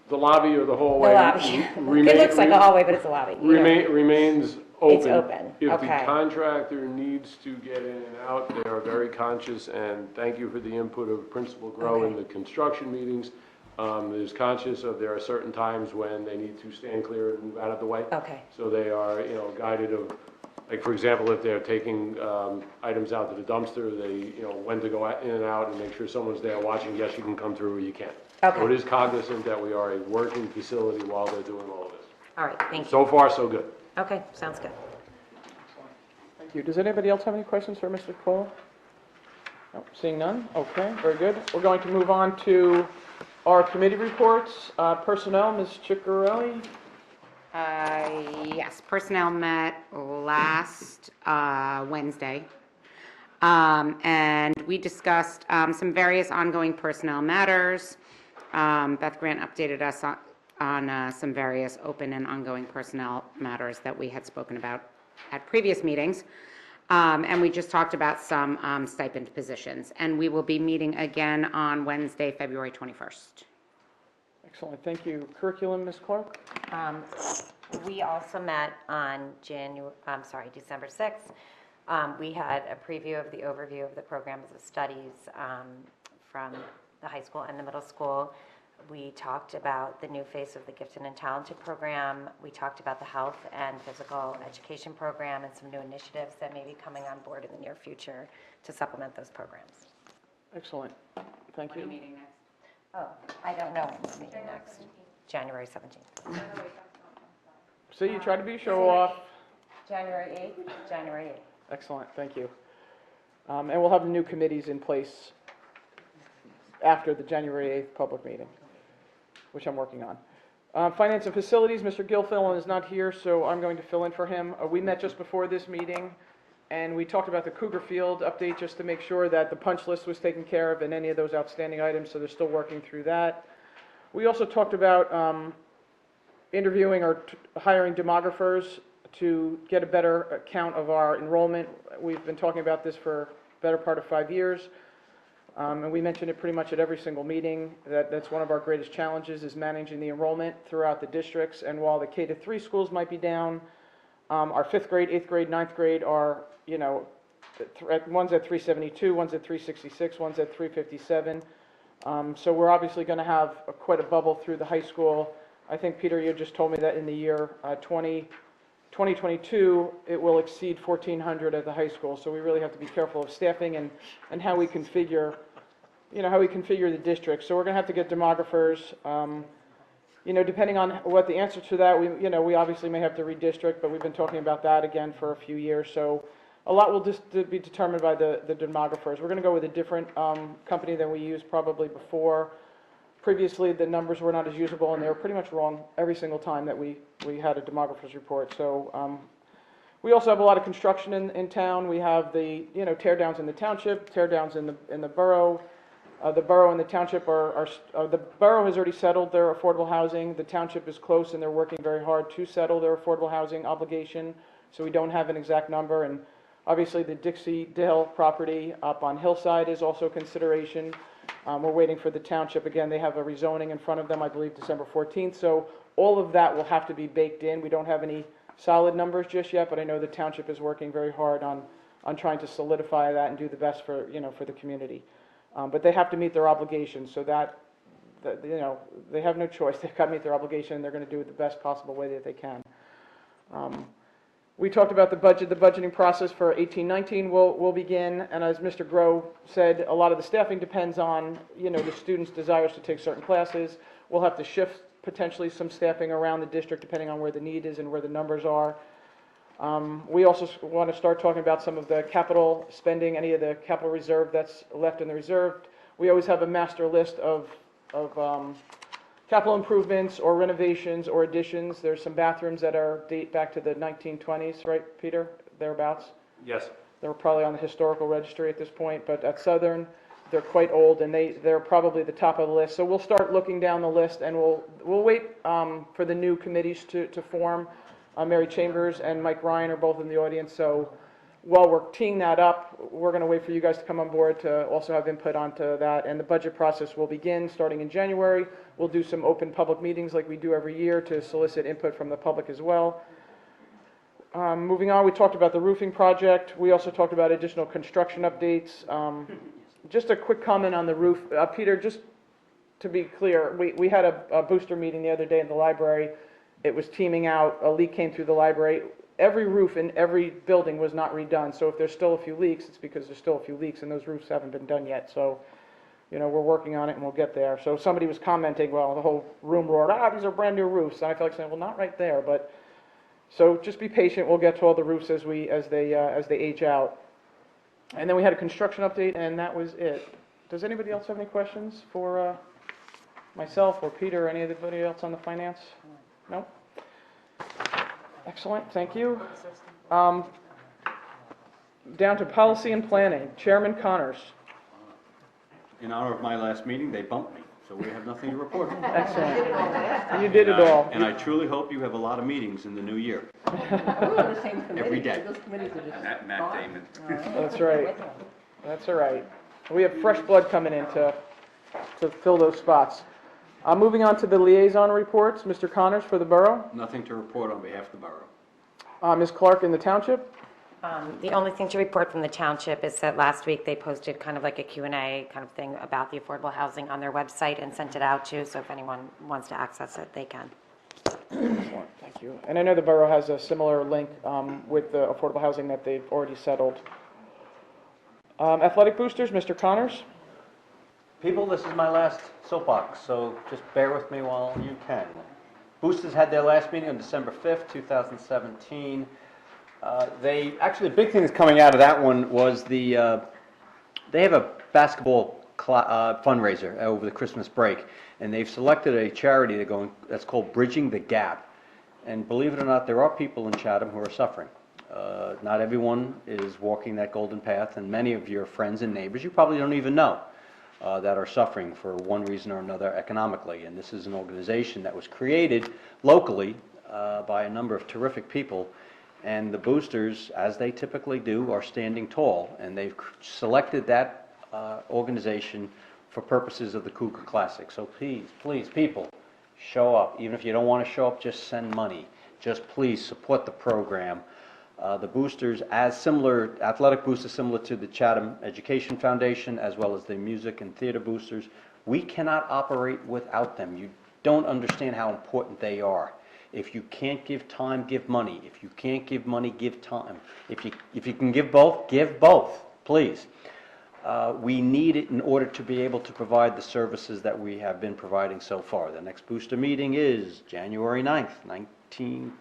The lobby or the hallway. The lobby. It looks like a hallway, but it's a lobby. Remains open. It's open, If okay. the contractor needs to get in and out, they are very conscious, and thank you for the input of Principal Grow in the construction meetings. There's conscious of there are certain times when they need to stand clear and move out of the way. Okay. So they are, guided of, like, for example, if they're taking items out to the dumpster, they, when to go in and out and make sure someone's there watching, yes, you can come through or you can't. Okay. So it is cognizant that we are a working facility while they're doing all of this. All right, thank you. So far, so good. Okay, sounds good. Thank you. Does anybody else have any questions for Mr. Cole? No, seeing none? Okay, very good. We're going to move on to our committee reports. Personnel, Ms. Ciccarelli. Yes, personnel met last Wednesday, and we discussed some various ongoing personnel matters. Beth Grant updated us on some various open and ongoing personnel matters that we had spoken about at previous meetings, and we just talked about some stipend positions, and we will be meeting again on Wednesday, February 21st. Excellent, thank you. Curriculum, Ms. Clark? We also met on December 6th. We had a preview of the overview of the programs of studies from the high school and the middle school. We talked about the new face of the Gifted and Talented program. We talked about the health and physical education program and some new initiatives that may be coming on board in the near future to supplement those programs. Excellent, thank you. When are you meeting next? Oh, I don't know when we're meeting next. January 17th. So you try to be a show-off. January 8th? January 8th. Excellent, thank you. And we'll have the new committees in place after the January 8th public meeting, which I'm working on. Finance and Facilities, Mr. Gilfillan is not here, so I'm going to fill in for him. We met just before this meeting, and we talked about the Cougar Field update just to make sure that the punch list was taken care of and any of those outstanding items, so they're still working through that. We also talked about interviewing or hiring demographers to get a better count of our enrollment. We've been talking about this for the better part of 5 years. And we mentioned it pretty much at every single meeting, that's one of our greatest challenges is managing the enrollment throughout the districts. And while the K-3 schools might be down, our 5th grade, 8th grade, 9th grade are, one's at 372, one's at 366, one's at 357. So we're obviously going to have quite a bubble through the high school. I think, Peter, you just told me that in the year 2022, it will exceed 1,400 at the high school, so we really have to be careful of staffing and how we configure, how we configure the district. So we're going to have to get demographers. Depending on what the answer to that, we obviously may have to redistrict, but we've been talking about that again for a few years. So a lot will just be determined by the demographers. We're going to go with a different company than we used probably before. Previously, the numbers were not as usable, and they were pretty much wrong every single time that we had a demographer's report. So we also have a lot of construction in town. We have the tear downs in the township, tear downs in the borough. The borough and the township the borough has already settled their affordable housing. The township is close, and they're working very hard to settle their affordable housing obligation. So we don't have an exact number. And obviously, the Dixie Dale property up on Hillside is also a consideration. We're waiting for the township. Again, they have a rezoning in front of them, I believe, December 14th. So all of that will have to be baked in. We don't have any solid numbers just yet, but I know the township is working very hard on trying to solidify that and do the best for the community. But they have to meet their obligations, so that they have no choice. They've got to meet their obligation, and they're going to do it the best possible way that they can. We talked about the budget. The budgeting process for 18-19 will begin, and as Mr. Groh said, a lot of the staffing depends on the students' desires to take certain classes. We'll have to shift potentially some staffing around the district depending on where the need is and where the numbers are. We also want to start talking about some of the capital spending, any of the capital reserve that's left in the reserve. We always have a master list of capital improvements or renovations or additions. There's some bathrooms that date back to the 1920s, right, Peter? Thereabouts? Yes. They're probably on the historical registry at this point, but at Southern, they're quite old, and they're probably the top of the list. So we'll start looking down the list, and we'll wait for the new committees to form. Mary Chambers and Mike Ryan are both in the audience, so while we're teeing that up, we're going to wait for you guys to come on board to also have input onto that, and the budget process will begin starting in January. We'll do some open public meetings like we do every year to solicit input from the public as well. Moving on, we talked about the roofing project. We also talked about additional construction updates. Just a quick comment on the roof. Peter, just to be clear, we had a booster meeting the other day in the library. It was teaming out. A leak came through the library. Every roof in every building was not redone. So if there's still a few leaks, it's because there's still a few leaks, and those roofs haven't been done yet. So, we're working on it, and we'll get there. So somebody was commenting, well, the whole room roared, these are brand new roofs. And I felt like saying, well, not right there. But so just be patient. We'll get to all the roofs as they age out. And then we had a construction update, and that was it. Does anybody else have any questions for myself or Peter or anybody else on the finance? No? Excellent, thank you. Down to policy and planning. Chairman Connors. In honor of my last meeting, they bumped me, so we have nothing to report. Excellent. You did it all. And I truly hope you have a lot of meetings in the new year. We're on the same committee. Every day. Those committees are just Matt gone. Damon. That's right. That's all right. We have fresh blood coming in to fill those spots. Moving on to the liaison reports. Mr. Connors for the borough. Nothing to report on behalf of the borough. Ms. Clark in the township. The only thing to report from the township is that last week they posted kind of like a Q&A kind of thing about the affordable housing on their website and sent it out too, so if anyone wants to access it, they can. Excellent, thank you. And I know the borough has a similar link with the affordable housing that they've already settled. Athletic boosters, Mr. Connors. People, this is my last soapbox, so just bear with me while you can. Boosters had their last meeting on December 5th, 2017. The big thing that's coming out of that one was they have a basketball fundraiser over the Christmas break, and they've selected a charity that's called Bridging the Gap. And believe it or not, there are people in Chatham who are suffering. Not everyone is walking that golden path, and many of your friends and neighbors you probably don't even know that are suffering for one reason or another economically. And this is an organization that was created locally by a number of terrific people. And the boosters, as they typically do, are standing tall. And they've selected that organization for purposes of the Cougar Classic. So please, people, show up. Even if you don't want to show up, just send money. Just please support the program. The boosters, athletic boosters similar to the Chatham Education Foundation, as well as the music and theater boosters, we cannot operate without them. don't understand how important they are. If you can't give time, give money. If you can't give money, give time. If you can give both, please. We need it in order to be able to provide the services that we have been providing so far. The next booster meeting is January 9th,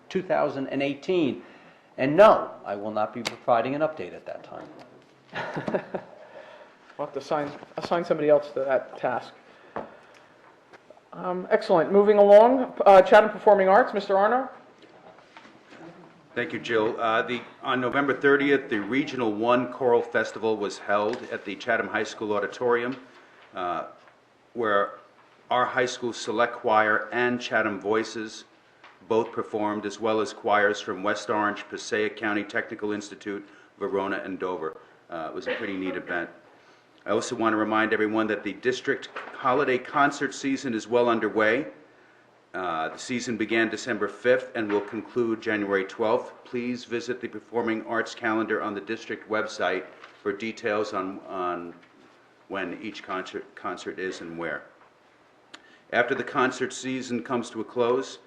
2018. And no, I will not be providing an update at that time. We'll have to assign somebody else to that task. Excellent. Moving along, Chatham Performing Arts, Mr. Arno. Thank you, Jill. On November 30th, the Regional 1 Choral Festival was held at the Chatham High School Auditorium, where our high school select choir and Chatham Voices both performed, as well as choirs from West Orange, Passaic County Technical Institute, Verona, and Dover. It was a pretty neat event. I also want to remind everyone that the district holiday concert season is well underway. The season began December 5th and will conclude January 12th. Please visit the Performing Arts calendar on the district website for details on when each concert is and where. After the concert season comes to a close,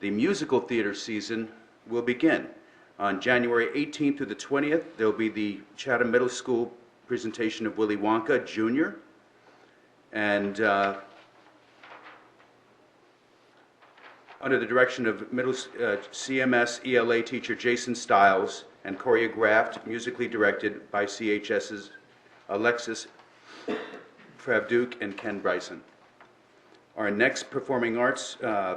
the musical theater season will begin. On January 18th through the 20th, there will be the Chatham Middle School presentation of Willy Wonka Jr. And under the direction of CMS ELA teacher Jason Stiles and choreographed, musically directed by CHS's Alexis Pravduk and Ken Bryson. Our next Performing Arts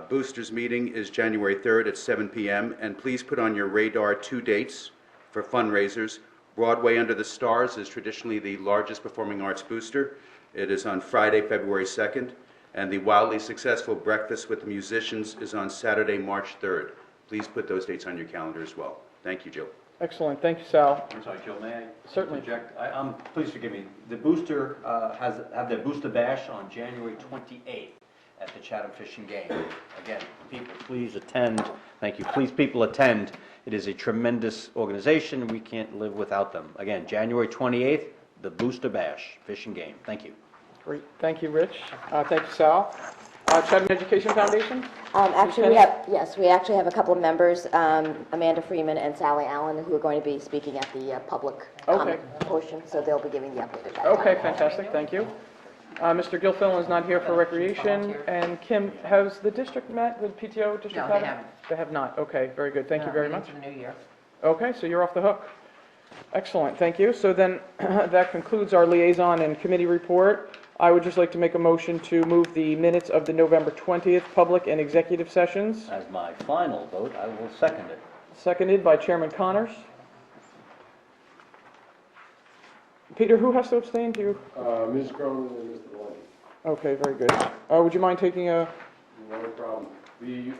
Boosters meeting is January 3rd at 7 p.m. And please put on your radar 2 dates for fundraisers. Broadway Under the Stars is traditionally the largest performing arts booster. It is on Friday, February 2nd. And the wildly successful Breakfast with the Musicians is on Saturday, March 3rd. Please put those dates on your calendar as well. Thank you, Jill. Excellent. Thank you, Sal. I'm sorry, Joe, may I? Certainly. Interject? Please forgive me. The booster have their booster bash on January 28th at the Chatham Fishing Game. Again, people, please attend. Thank you. Please, people, attend. It is a tremendous organization. We can't live without them. Again, January 28th, the Booster Bash Fishing Game. Thank you. Great. Thank you, Rich. Thank you, Sal. Chatham Education Foundation? Actually, we actually have a couple of members, Amanda Freeman and Sally Allen, who are going to be speaking at the public comment portion, so they'll be giving the update at that time. Okay, fantastic. Thank you. Mr. Gilfillan is not here for recreation. And Kim, has the district met, the PTO district? No, they haven't. They have not. Okay, very good. Thank you very much. For the new year. Okay, so you're off the hook. Excellent, thank you. So then, that concludes our liaison and committee report. I would just like to make a motion to move the minutes of the November 20th public and executive sessions. As my final vote, I will second it. Seconded by Chairman Connors. Peter, who has to abstain? Do you? Ms. Cronin and Mr. Valenti. Okay, very good. Would you mind taking a? No problem. The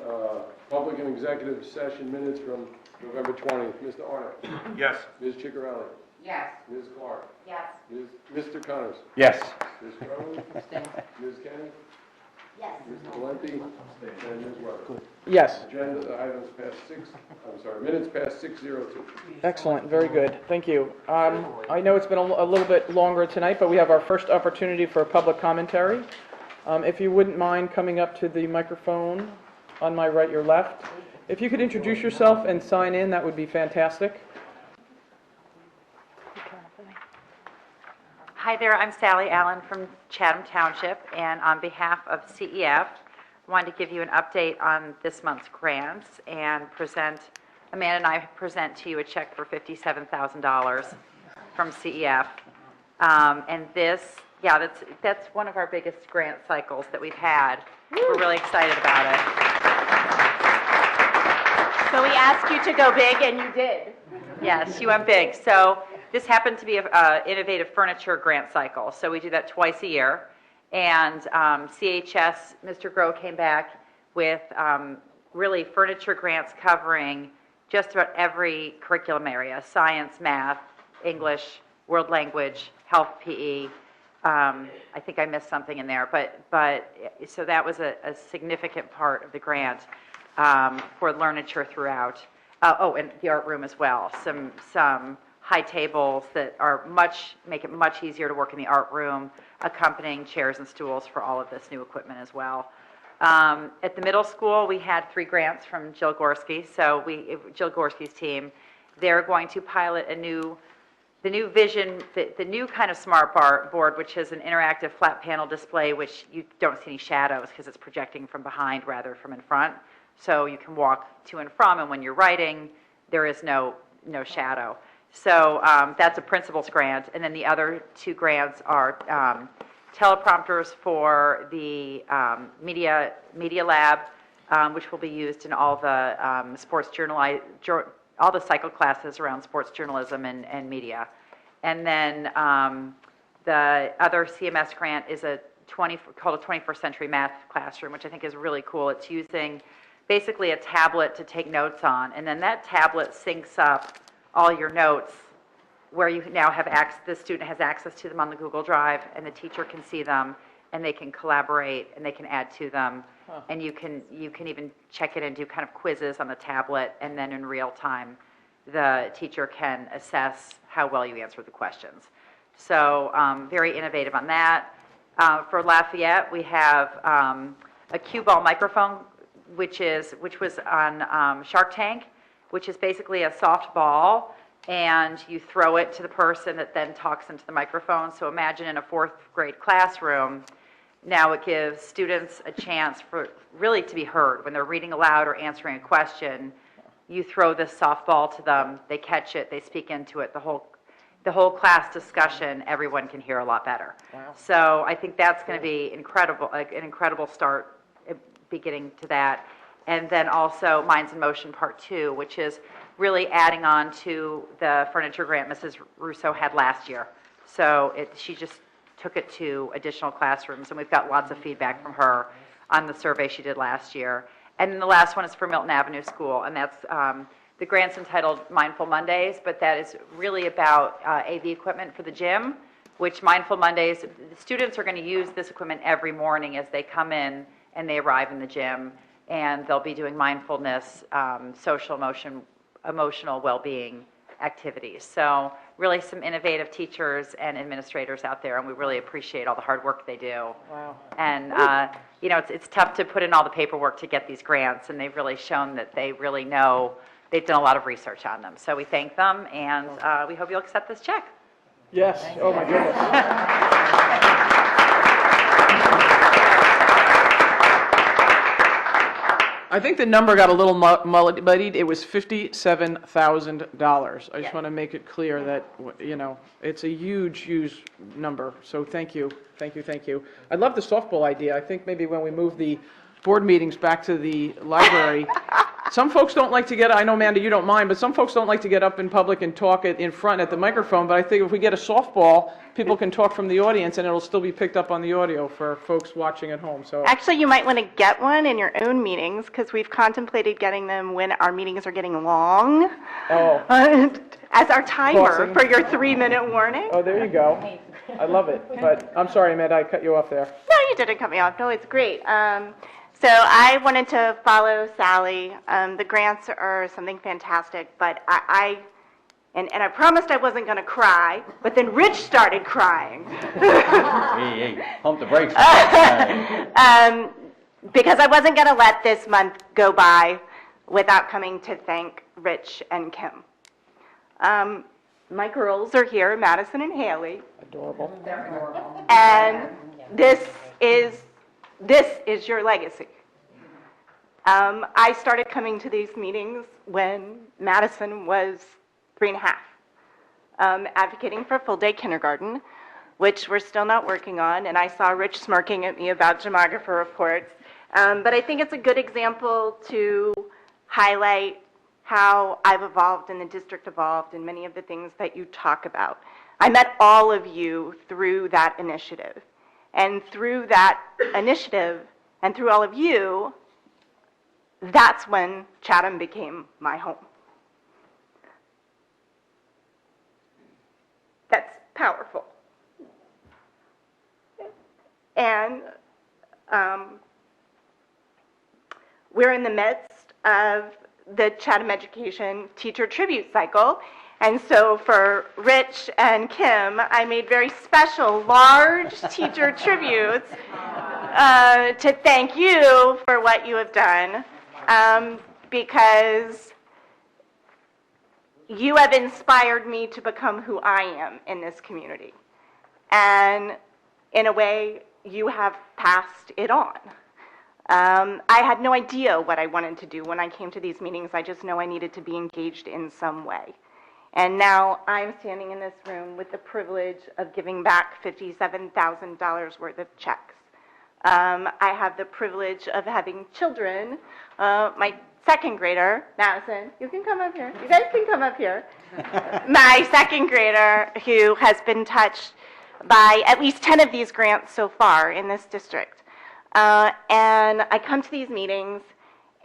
public and executive session minutes from November 20th. Mr. Arno. Yes. Ms. Ciccarelli. Yes. Ms. Clark. Yes. Mr. Connors. Yes. Ms. Cronin. Ms. Kenny. Yes. Mr. Valenti. And Ms. Weber. Yes. Agenda items minutes past 6:02. Excellent, very good, thank you. I know it's been a little bit longer tonight, but we have our first opportunity for public commentary. If you wouldn't mind coming up to the microphone on my right, your left. If you could introduce yourself and sign in, that would be fantastic. Hi there, I'm Sally Allen from Chatham Township, and on behalf of CEF, I wanted to give you an update on this month's grants and Amanda and I present to you a check for $57,000 from CEF. And this, that's one of our biggest grant cycles that we've had. We're really excited about it. So we asked you to go big, and you did. Yes, you went big. So this happened to be an innovative furniture grant cycle. So we do that twice a year. And CHS, Mr. Groh came back with really furniture grants covering just about every curriculum area: science, math, English, world language, health, PE. I think I missed something in there, but so that was a significant part of the grant for learnature throughout. And the art room as well. Some high tables that are make it much easier to work in the art room, accompanying chairs and stools for all of this new equipment as well. At the middle school, we had 3 grants from Jill Gorski, Jill Gorski's team. They're going to pilot the new vision, the new kind of smart board, which is an interactive flat panel display, which you don't see any shadows because it's projecting from behind rather from in front. So you can walk to and from, and when you're writing, there is no shadow. So that's a principal's grant, and then the other 2 grants are teleprompters for the media lab, which will be used in all the all the cycle classes around sports journalism and media. And then the other CMS grant is called a 21st Century Math Classroom, which I think is really cool. It's using basically a tablet to take notes on, and then that tablet syncs up all your notes where you now have the student has access to them on the Google Drive, and the teacher can see them, and they can collaborate, and they can add to them. And you can even check it and do kind of quizzes on the tablet, and then in real time, the teacher can assess how well you answered the questions. So very innovative on that. For Lafayette, we have a cue ball microphone, which was on Shark Tank, which is basically a soft ball, and you throw it to the person that then talks into the microphone. So imagine in a 4th grade classroom, now it gives students a chance really to be heard. When they're reading aloud or answering a question, you throw this softball to them, they catch it, they speak into it, the whole class discussion, everyone can hear a lot better. Wow. So I think that's going to be incredible, an incredible start beginning to that. And then also Minds in Motion Part 2, which is really adding on to the furniture grant Mrs. Russo had last year. So she just took it to additional classrooms, and we've got lots of feedback from her on the survey she did last year. And then the last one is for Milton Avenue School, and that's the grant's entitled Mindful Mondays, but that is really about AV equipment for the gym, which Mindful Mondays, the students are going to use this equipment every morning as they come in and they arrive in the gym, and they'll be doing mindfulness, social emotional well-being activities. So really some innovative teachers and administrators out there, and we really appreciate all the hard work they do. Wow. And it's tough to put in all the paperwork to get these grants, and they've really shown that they really know, they've done a lot of research on them. So we thank them, and we hope you'll accept this check. Yes, oh my goodness. I think the number got a little muddied. It was $57,000. I just want to make it clear that, it's a huge, huge number. So thank you. Thank you, thank you. I love the softball idea. I think maybe when we move the board meetings back to the library, some folks don't like to I know, Amanda, you don't mind, but some folks don't like to get up in public and talk in front at the microphone, but I think if we get a softball, people can talk from the audience, and it'll still be picked up on the audio for folks watching at home. So actually, you might want to get one in your own meetings, because we've contemplated getting them when our meetings are getting long. Oh. As our timer for your 3-minute warning. Oh, there you go. I love it. But I'm sorry, Amanda, I cut you off there. No, you didn't cut me off. No, it's great. So I wanted to follow Sally. The grants are something fantastic, but I promised I wasn't going to cry, but then Rich started crying. Hey, pump the brakes. Because I wasn't going to let this month go by without coming to thank Rich and Kim. My girls are here, Madison and Haley. Adorable. They're adorable. And this is your legacy. I started coming to these meetings when Madison was 3.5, advocating for full-day kindergarten, which we're still not working on, and I saw Rich smirking at me about gemographer reports. But I think it's a good example to highlight how I've evolved and the district evolved and many of the things that you talk about. I met all of you through that initiative. And through that initiative and through all of you, that's when Chatham became my home. That's powerful. And we're in the midst of the Chatham Education Teacher Tribute Cycle. And so for Rich and Kim, I made very special, large teacher tributes to thank you for what you have done, because you have inspired me to become who I am in this community. And in a way, you have passed it on. I had no idea what I wanted to do when I came to these meetings. I just know I needed to be engaged in some way. And now I'm standing in this room with the privilege of giving back $57,000 worth of checks. I have the privilege of having children. My second grader, Madison, you can come up here. You guys can come up here. My second grader, who has been touched by at least 10 of these grants so far in this district. And I come to these meetings,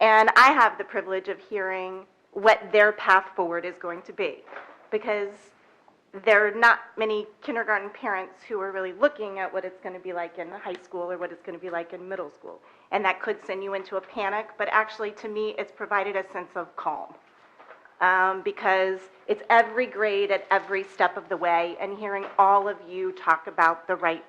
and I have the privilege of hearing what their path forward is going to be, because there are not many kindergarten parents who are really looking at what it's going to be like in high school or what it's going to be like in middle school. And that could send you into a panic, but actually to me it's provided a sense of calm, because it's every grade at every step of the way, and hearing all of you talk about the right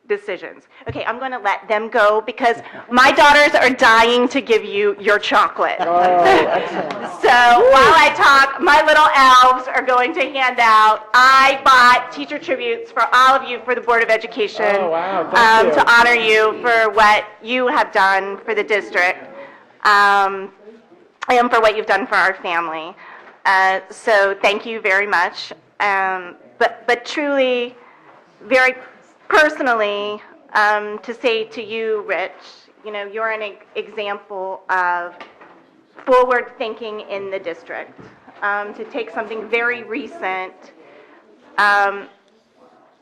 decisions. Okay, I'm going to let them go because my daughters are dying to give you your chocolate. Oh, excellent. So while I talk, my little elves are going to hand out. I bought teacher tributes for all of you for the Board of Education. Oh, wow. Thank you. To honor you for what you have done for the district, and for what you've done for our family. So thank you very much. But truly, very personally, to say to you, Rich, you know, you're an example of forward thinking in the district. To take something very recent, the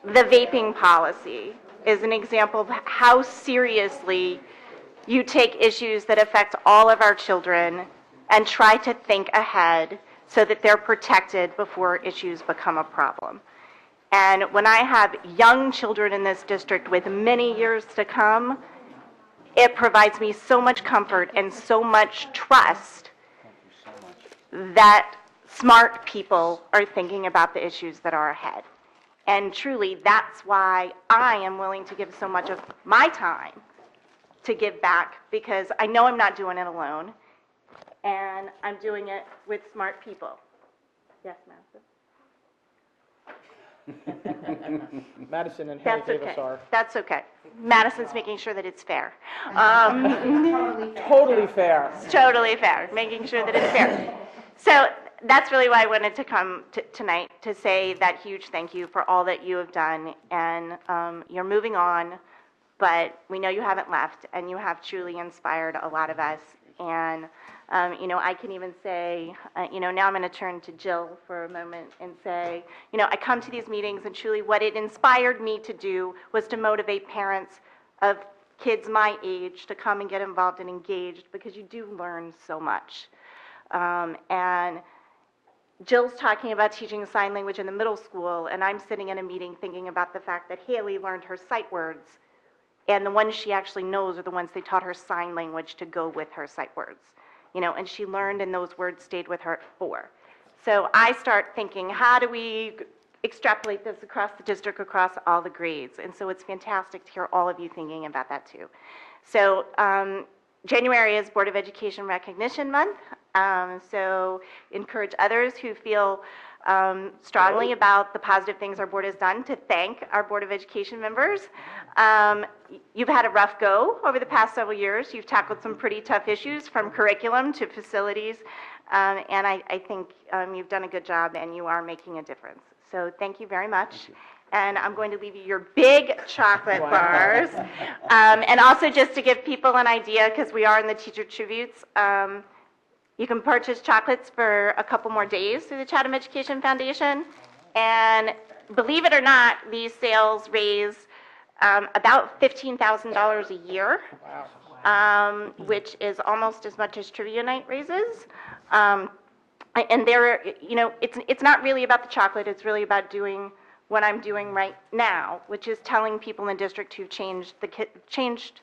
vaping policy is an example of how seriously you take issues that affect all of our children and try to think ahead so that they're protected before issues become a problem. And when I have young children in this district with many years to come, it provides me so much comfort and so much trust that smart people are thinking about the issues that are ahead. And truly, that's why I am willing to give so much of my time to give back, because I know I'm not doing it alone, and I'm doing it with smart people. Yes, Madison? Madison and Harry That's gave okay. us our... That's okay. Madison's making sure that it's fair. Totally fair. It's totally fair, making sure that it's fair. So that's really why I wanted to come tonight, to say that huge thank you for all that you have done. And you're moving on, but we know you haven't left, and you have truly inspired a lot of us. And you know, I can even say, you know, now I'm going to turn to Jill for a moment and say, you know, I come to these meetings, and truly what it inspired me to do was to motivate parents of kids my age to come and get involved and engaged, because you do learn so much. And Jill's talking about teaching sign language in the middle school, and I'm sitting in a meeting thinking about the fact that Haley learned her sight words, and the ones she actually knows are the ones they taught her sign language to go with her sight words. You know, and she learned, and those words stayed with her at 4. So I start thinking, how do we extrapolate this across the district, across all the grades? And so it's fantastic to hear all of you thinking about that too. So January is Board of Education Recognition Month. So encourage others who feel strongly about the positive things our board has done to thank our Board of Education members. You've had a rough go over the past several years. You've tackled some pretty tough issues, from curriculum to facilities, and I think you've done a good job, and you are making a difference. So thank you very much. And I'm going to leave you your big chocolate bars. And also, just to give people an idea, because we are in the teacher tributes, you can purchase chocolates for a couple more days through the Chatham Education Foundation. And believe it or not, these sales raise about $15,000 a year, which is almost as much as Trivia Night raises. And there, you know, it's not really about the chocolate. It's really about doing what I'm doing right now, which is telling people in the district who've changed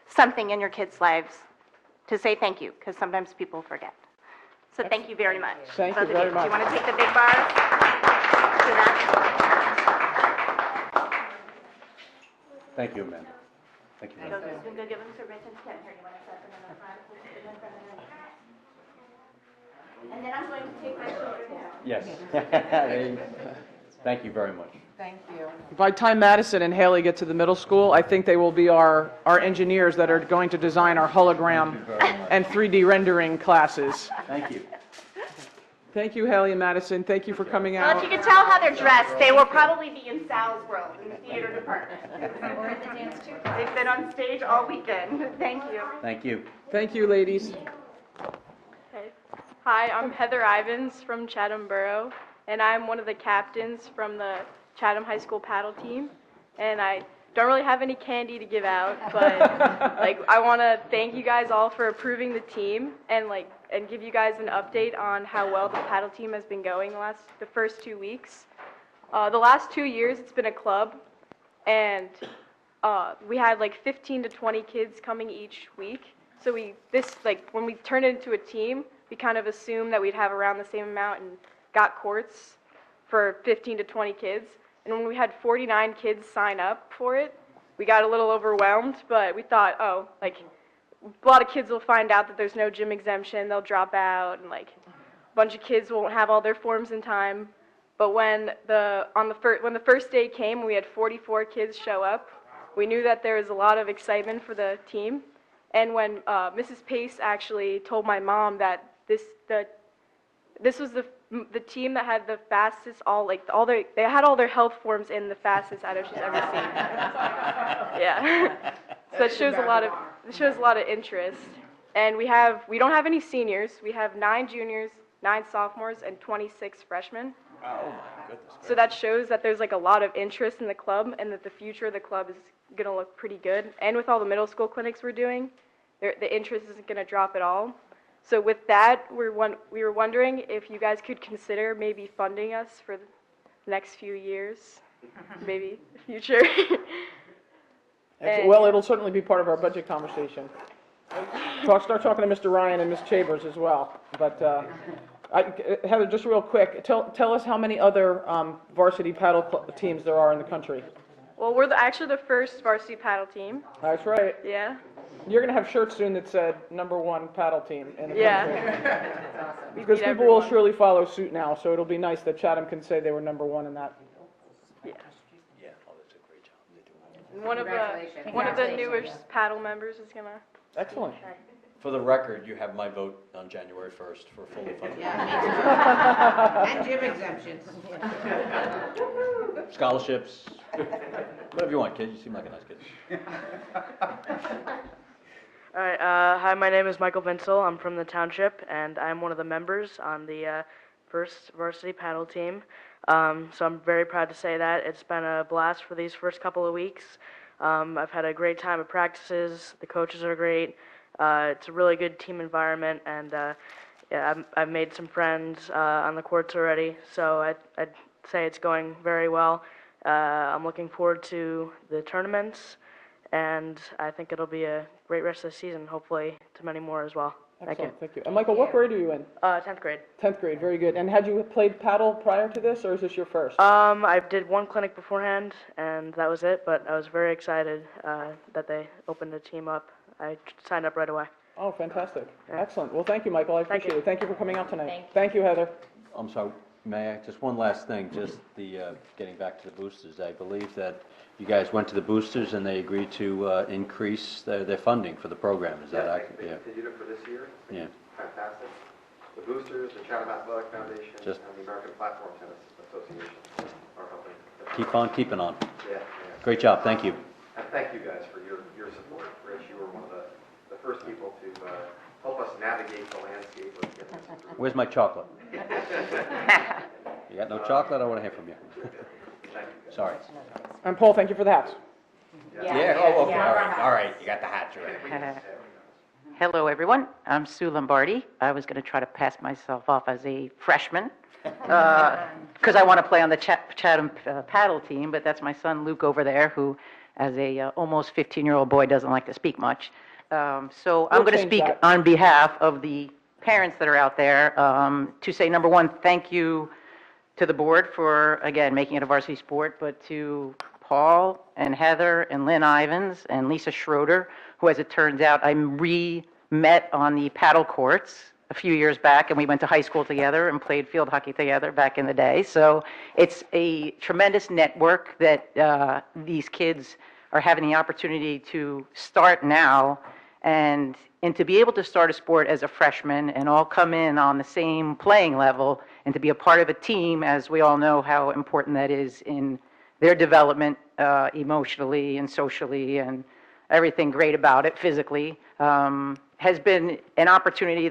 something in your kids' lives to say thank you, because sometimes people forget. So thank you very much. Thank you very much. Do you want to take the big bars? Do that? Thank you, Amanda. Thank you. So just gonna go give them to Rich and Ken. Here, you want to set them in the front? In the front and then I'm going to take my children down. Yes. Thank you very much. Thank you. By the time Madison and Haley get to the middle school, I think they will be our engineers that are going to design our hologram and 3D rendering classes. Thank you. Thank you, Haley and Madison. Thank you for coming Well, if out. you can tell how they're dressed, they will probably be in Sal's world, in the theater department. Or in the dance too. They've been on stage all weekend. Thank you. Thank you. Thank you, ladies. Hi, I'm Heather Ivins from Chatham Borough, and I'm one of the captains from the Chatham High School paddle team. And I don't really have any candy to give out, but I want to thank you guys all for approving the team and give you guys an update on how well the paddle team has been going the first 2 weeks. The last 2 years, it's been a club, and we had 15 to 20 kids coming each week. So when we turned it into a team, we kind of assumed that we'd have around the same amount and got courts for 15 to 20 kids. And when we had 49 kids sign up for it, we got a little overwhelmed, but we thought, a lot of kids will find out that there's no gym exemption, they'll drop out, and a bunch of kids won't have all their forms in time. But when the first day came and we had 44 kids show up, we knew that there was a lot of excitement for the team. And when Mrs. Pace actually told my mom that this was the team that had the fastest they had all their health forms in the fastest out of she's ever seen. Yeah. So it shows a lot of interest. And we don't have any seniors. We have 9 juniors, 9 sophomores, and 26 freshmen. Oh, my goodness. So that shows that there's a lot of interest in the club and that the future of the club is going to look pretty good. And with all the middle school clinics we're doing, the interest isn't going to drop at all. So with that, we were wondering if you guys could consider maybe funding us for the next few years, maybe the future. Well, it'll certainly be part of our budget conversation. Start talking to Mr. Ryan and Ms. Chambers as well. But Heather, just real quick, tell us how many other varsity paddle teams there are in the country. Well, we're actually the first varsity paddle team. That's right. Yeah. You're going to have shirts soon that said #1 paddle team in the country. Yeah. Because people will surely follow suit now, so it'll be nice that Chatham can say they were #1 in that. Yeah. Yeah, oh, that's a great job. They do it. And one of the newest paddle members is gonna. Excellent. For the record, you have my vote on January 1st for fully funded. And gym exemptions. Scholarships, whatever you want, kid. You seem like a nice kid. All right, hi, my name is Michael Vinsel. I'm from the township, and I'm one of the members on the first varsity paddle team. So I'm very proud to say that. It's been a blast for these first couple of weeks. I've had a great time at practices. The coaches are great. It's a really good team environment, and I've made some friends on the courts already, so I'd say it's going very well. I'm looking forward to the tournaments, and I think it'll be a great rest of the season, hopefully to many more as well. Excellent, thank you. And Michael, what grade are you in? 10th grade. 10th grade, very good. And had you played paddle prior to this, or is this your first? I did one clinic beforehand, and that was it, but I was very excited that they opened the team up. I signed up right away. Oh, fantastic. Excellent. Well, thank you, Michael. I appreciate it. Thank you for coming out tonight. Thank you, Heather. I'm sorry, may I, just one last thing, just getting back to the boosters. I believe that you guys went to the boosters and they agreed to increase their funding for the program, is that accurate? They did it for this year. Yeah. Fantastic. The boosters, the Chatham Athletic Foundation, and Just- the American Platform Tennis Association are helping. Keep on keeping on. Yeah. Great job, thank you. And thank you guys for your support. Rich, you were one of the first people to help us navigate the landscape of getting this through. Where's my chocolate? You got no chocolate? I want to hear from you. Sorry. And Paul, thank you for the hats. Yeah, oh, okay, all right, you got the hats already. Hello, everyone. I'm Sue Lombardi. I was going to try to pass myself off as a freshman because I want to play on the Chatham paddle team, but that's my son Luke over there who, as a almost 15-year-old boy, doesn't like to speak much. So I'm going to speak on behalf of the parents that are out there to say, number one, thank you to the board for, again, making it a varsity sport, but to Paul and Heather and Lynn Ivins and Lisa Schroeder, who, as it turns out, I re-met on the paddle courts a few years back, and we went to high school together and played field hockey together back in the day. So it's a tremendous network that these kids are having the opportunity to start now, and to be able to start a sport as a freshman and all come in on the same playing level and to be a part of a team, as we all know how important that is in their development emotionally and socially and everything great about it physically, has been an opportunity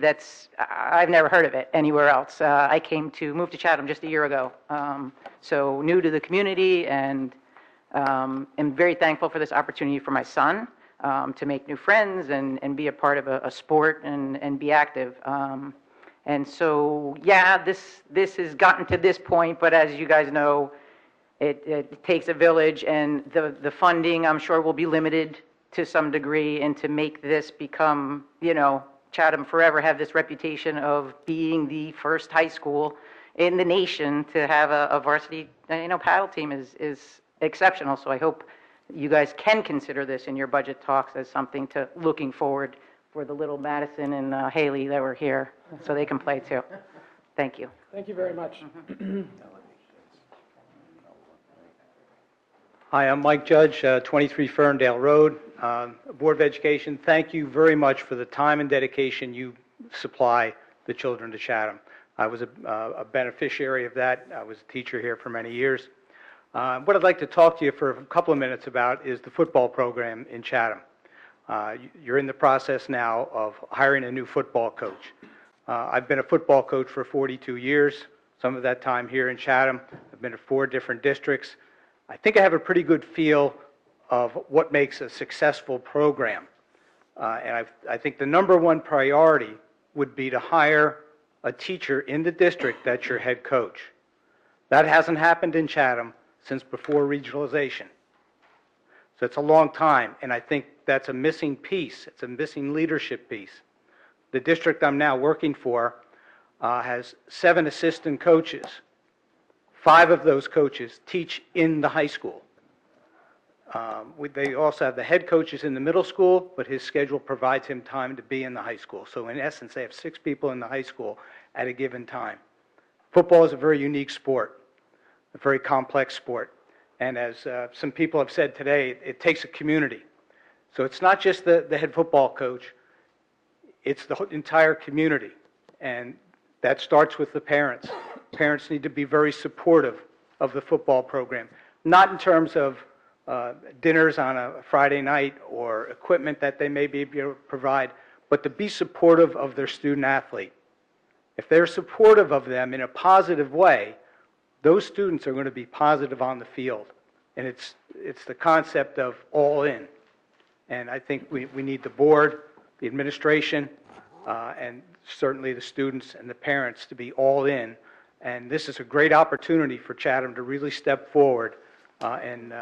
I've never heard of it anywhere else. I moved to Chatham just a year ago, so new to the community, and am very thankful for this opportunity for my son to make new friends and be a part of a sport and be active. And so, yeah, this has gotten to this point, but as you guys know, it takes a village, and the funding, I'm sure, will be limited to some degree, and to make this become, Chatham forever have this reputation of being the first high school in the nation to have a varsity, paddle team is exceptional. So I hope you guys can consider this in your budget talks as something to looking forward for the little Madison and Haley that were here, so they can play too. Thank you. Thank you very much. Hi, I'm Mike Judge, 23 Ferndale Road. Board of Education, thank you very much for the time and dedication you supply the children to Chatham. I was a beneficiary of that. I was a teacher here for many years. What I'd like to talk to you for a couple of minutes about is the football program in Chatham. You're in the process now of hiring a new football coach. I've been a football coach for 42 years, some of that time here in Chatham. I've been to 4 different districts. I think I have a pretty good feel of what makes a successful program. And I think the number one priority would be to hire a teacher in the district that's your head coach. That hasn't happened in Chatham since before regionalization. So it's a long time, and I think that's a missing piece. It's a missing leadership piece. The district I'm now working for has 7 assistant coaches. 5 of those coaches teach in the high school. They also have the head coaches in the middle school, but his schedule provides him time to be in the high school. So in essence, they have 6 people in the high school at a given time. Football is a very unique sport, a very complex sport. And as some people have said today, it takes a community. So it's not just the head football coach, it's the entire community. And that starts with the parents. Parents need to be very supportive of the football program, not in terms of dinners on a Friday night or equipment that they may be able to provide, but to be supportive of their student athlete. If they're supportive of them in a positive way, those students are going to be positive on the field. And it's the concept of all in. And I think we need the board, the administration, and certainly the students and the parents to be all in. And this is a great opportunity for Chatham to really step forward and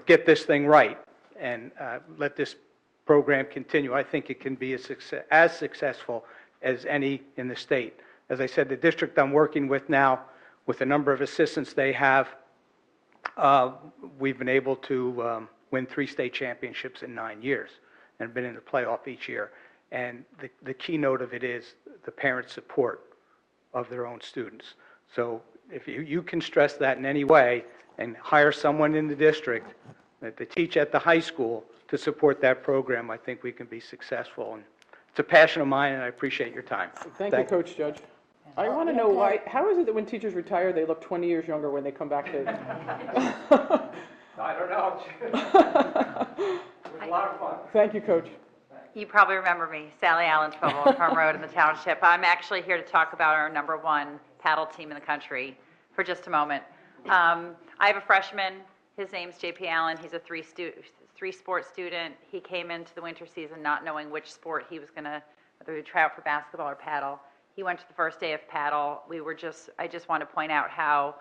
get this thing right and let this program continue. I think it can be as successful as any in the state. As I said, the district I'm working with now, with the number of assistants they have, we've been able to win 3 state championships in 9 years and been in the playoff each year. And the keynote of it is the parent support of their own students. So if you can stress that in any way and hire someone in the district to teach at the high school to support that program, I think we can be successful. And it's a passion of mine, and I appreciate your time. Thank you, Coach Judge. I want to know how is it that when teachers retire, they look 20 years younger when they come back to... I don't know. It was a lot of fun. Thank you, Coach. You probably remember me, Sally Allen, 12 Old Farm Road in the township. I'm actually here to talk about our #1 paddle team in the country for just a moment. I have a freshman. His name's JP Allen. He's a three-sport student. He came into the winter season not knowing which sport he was going to, whether he would try out for basketball or paddle. He went to the first day of paddle. I just want to point out how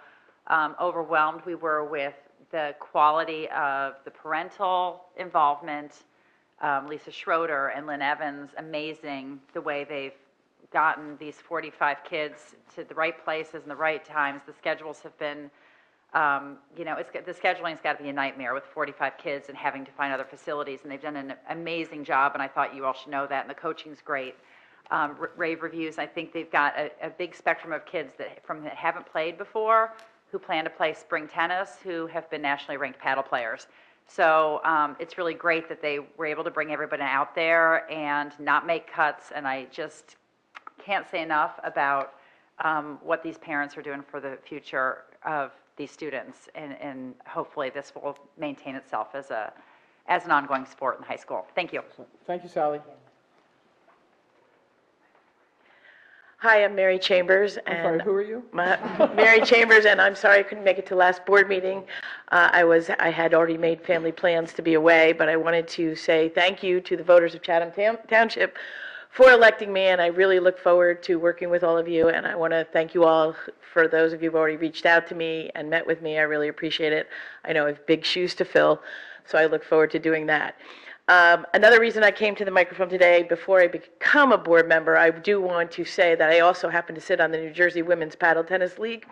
overwhelmed we were with the quality of the parental involvement. Lisa Schroeder and Lynn Evans, amazing the way they've gotten these 45 kids to the right places and the right times. The schedules have been The scheduling's got to be a nightmare with 45 kids and having to find other facilities, and they've done an amazing job, and I thought you all should know that, and the coaching's great. Rave reviews, I think they've got a big spectrum of kids that haven't played before, who plan to play spring tennis, who have been nationally ranked paddle players. So it's really great that they were able to bring everybody out there and not make cuts, and I just can't say enough about what these parents are doing for the future of these students, and hopefully this will maintain itself as an ongoing sport in high school. Thank you. Thank you, Sally. Hi, I'm Mary Chambers. I'm sorry, who are you? Mary Chambers, and I'm sorry I couldn't make it to last board meeting. I had already made family plans to be away, but I wanted to say thank you to the voters of Chatham Township for electing me, and I really look forward to working with all of you, and I want to thank you all for those of you who've already reached out to me and met with me. I really appreciate it. I know I have big shoes to fill, so I look forward to doing that. Another reason I came to the microphone today, before I become a board member, I do want to say that I also happen to sit on the New Jersey Women's Paddle Tennis League.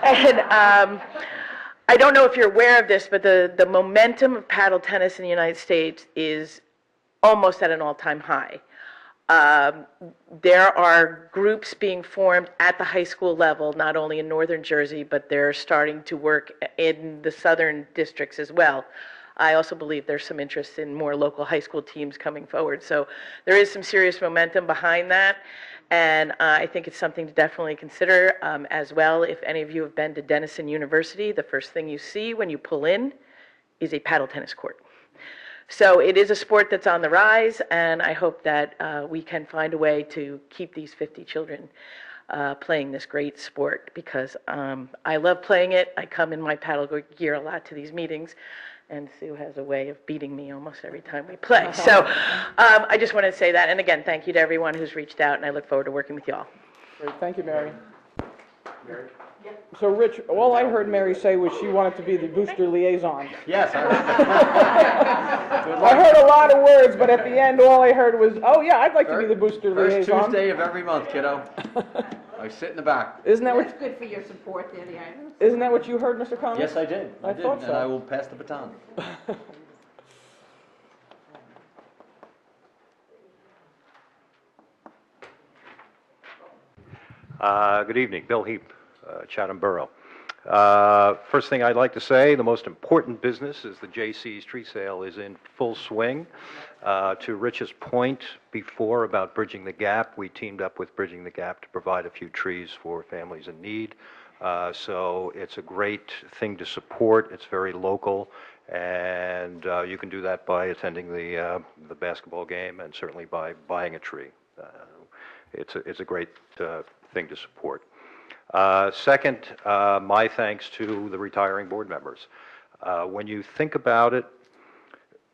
And I don't know if you're aware of this, but the momentum of paddle tennis in the United States is almost at an all-time high. There are groups being formed at the high school level, not only in northern Jersey, but they're starting to work in the southern districts as well. I also believe there's some interest in more local high school teams coming forward. So there is some serious momentum behind that, and I think it's something to definitely consider as well. If any of you have been to Denison University, the first thing you see when you pull in is a paddle tennis court. So it is a sport that's on the rise, and I hope that we can find a way to keep these 50 children playing this great sport, because I love playing it. I come in my paddle gear a lot to these meetings, and Sue has a way of beating me almost every time we play. So I just wanted to say that, and again, thank you to everyone who's reached out, and I look forward to working with you all. Great, thank you, Mary. So, Rich, all I heard Mary say was she wanted to be the booster liaison. Yes. I heard a lot of words, but at the end, all I heard was, oh, yeah, I'd like to be the booster First liaison. Tuesday of every month, kiddo. I sit in the back. Isn't that That's what, good for your support there, the items. isn't that what you heard, Mr. Connors? Yes, I did. I thought and so. I will pass the baton. Good evening, Bill Heap, Chatham Borough. First thing I'd like to say, the most important business is the J.C.'s tree sale is in full swing. To Rich's point before about bridging the gap, we teamed up with Bridging the Gap to provide a few trees for families in need. So it's a great thing to support. It's very local, and you can do that by attending the basketball game and certainly by buying a tree. It's a great thing to support. Second, my thanks to the retiring board members. When you think about it,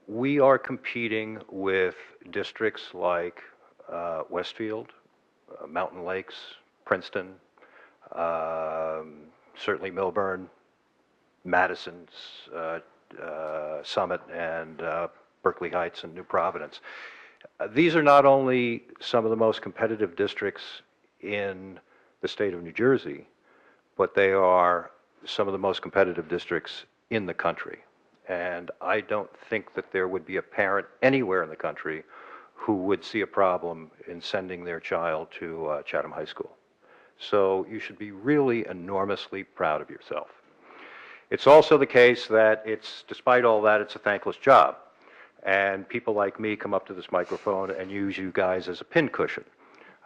we are competing with districts like Westfield, Mountain Lakes, Princeton, certainly Milburn, Madison's, Summit, and Berkeley Heights and New Providence. These are not only some of the most competitive districts in the state of New Jersey, but they are some of the most competitive districts in the country. And I don't think that there would be a parent anywhere in the country who would see a problem in sending their child to Chatham High School. So you should be really enormously proud of yourself. It's also the case that despite all that, it's a thankless job. And people like me come up to this microphone and use you guys as a pincushion.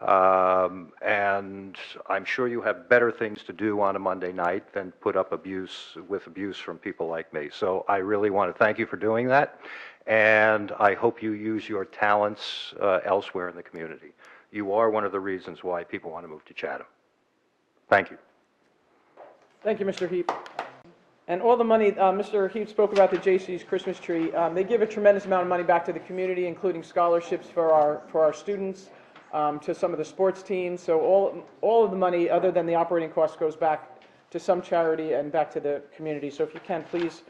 And I'm sure you have better things to do on a Monday night than put up abuse from people like me. So I really want to thank you for doing that, and I hope you use your talents elsewhere in the community. You are one of the reasons why people want to move to Chatham. Thank you. Thank you, Mr. Heap. And all the money, Mr. Heap spoke about the J.C.'s Christmas tree. They give a tremendous amount of money back to the community, including scholarships for our students, to some of the sports teams. So all of the money, other than the operating costs, goes back to some charity and back to the community. So if you can, please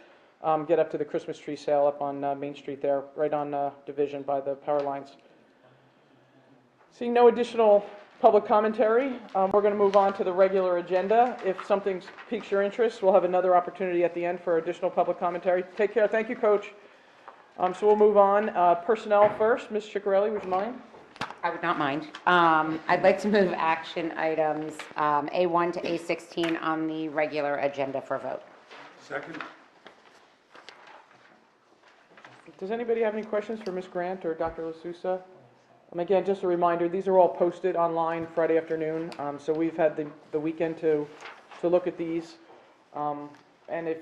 get up to the Christmas tree sale up on Main Street there, right on Division by the power lines. Seeing no additional public commentary. We're going to move on to the regular agenda. If something piques your interest, we'll have another opportunity at the end for additional public commentary. Take care. Thank you, Coach. So we'll move on. Personnel first. Ms. Ciccarelli, would you mind? I would not mind. I'd like to move action items A1 to A16 on the regular agenda for vote. Second? Does anybody have any questions for Ms. Grant or Dr. LaSousa? Again, just a reminder, these are all posted online Friday afternoon, so we've had the weekend to look at these. And if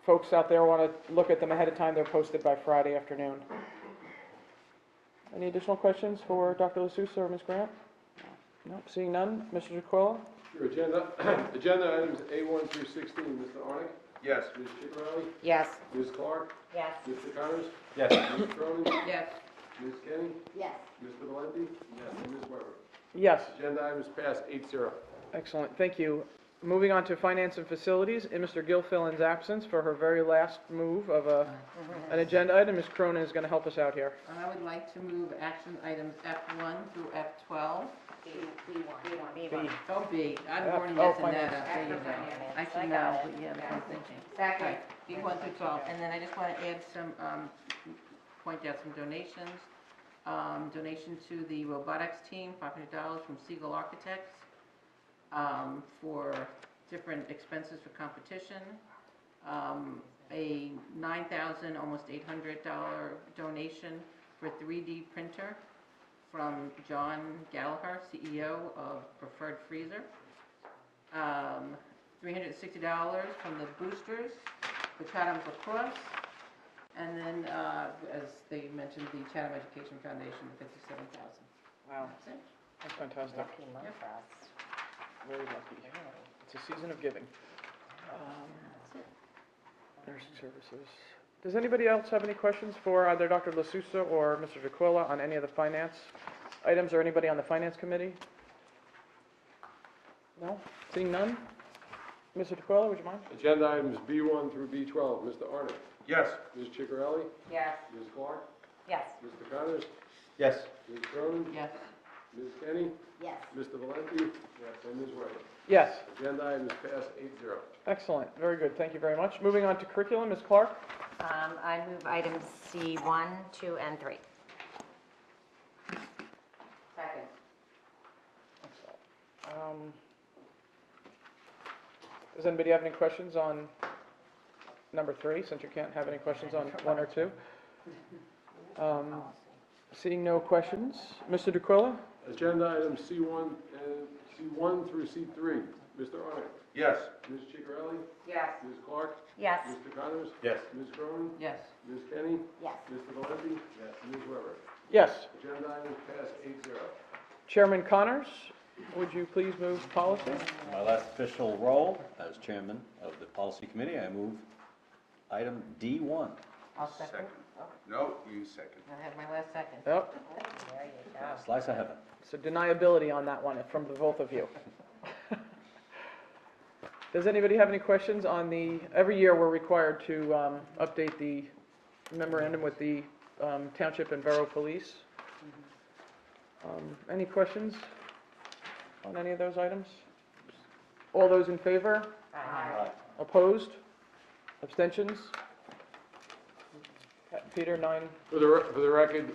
folks out there want to look at them ahead of time, they're posted by Friday afternoon. Any additional questions for Dr. LaSousa or Ms. Grant? No, seeing none. Mr. DeQuilla? Your agenda items A1 through 16, Mr. Arnick? Yes. Ms. Ciccarelli? Yes. Ms. Clark? Yes. Mr. Connors? Yes. Ms. Cronin? Yes. Ms. Kenny? Yes. Mr. Valenti? Yes. And Ms. Weber? Yes. Agenda items passed 8-0. Excellent, thank you. Moving on to Finance and Facilities, in Mr. Gilfillan's absence for her very last move of an agenda item, Ms. Cronin is going to help us out here. And I would like to move action items F1 through F12. B1. Oh, B. I'm F- warning oh, you to that finance. up. There you go. I should know, but yeah, that's what I'm thinking. Right, B1 through 12. And then I just want to add some, point out some donations. Donation to the robotics team, $500 from Siegel Architects. For different expenses for competition, a $9,000, almost $800 donation for 3D printer from John Gallagher, CEO of Preferred Freezer, $360 from the boosters for Chatham Lacrosse, and then, as they mentioned, the Chatham Education Foundation, $57,000. Wow. That's it. That's fantastic. Lucky month for us. Very lucky. It's a season of giving. Nursing services. Does anybody else have any questions for either Dr. LaSousa or Mr. DeQuilla on any of the finance items, or anybody on the finance committee? No? Seeing none? Mr. DeQuilla, would you mind? Agenda items B1 through B12, Mr. Arnick? Yes. Ms. Ciccarelli? Yes. Ms. Clark? Yes. Mr. Connors? Yes. Ms. Cronin? Yes. Ms. Kenny? Yes. Mr. Valenti? Yes. And Ms. Weber? Yes. Agenda items passed 8-0. Excellent. Very good. Thank you very much. Moving on to curriculum, Ms. Clark? I move items C1, 2, and 3. Second. Does anybody have any questions on number 3, since you can't have any questions on 1 or 2? Seeing no questions, Mr. DeQuilla? Agenda items C1 through C3, Mr. Arnick? Yes. Ms. Ciccarelli? Yes. Ms. Clark? Yes. Mr. Connors? Yes. Ms. Cronin? Yes. Ms. Kenny? Yes. Mr. Valenti? Yes. Ms. Weber? Yes. Agenda items passed 8-0. Chairman Connors, would you please move policy? My last official role as chairman of the policy committee, I move item D1. I'll second. No, you second. I have my last second. Yep. There you go. Slice of heaven. So deniability on that one from the both of you. Does anybody have any questions on every year we're required to update the memorandum with the Township and Borough Police. Any questions on any of those items? All those in favor? Aye. Opposed? Abstentions? Peter, 9. For the record,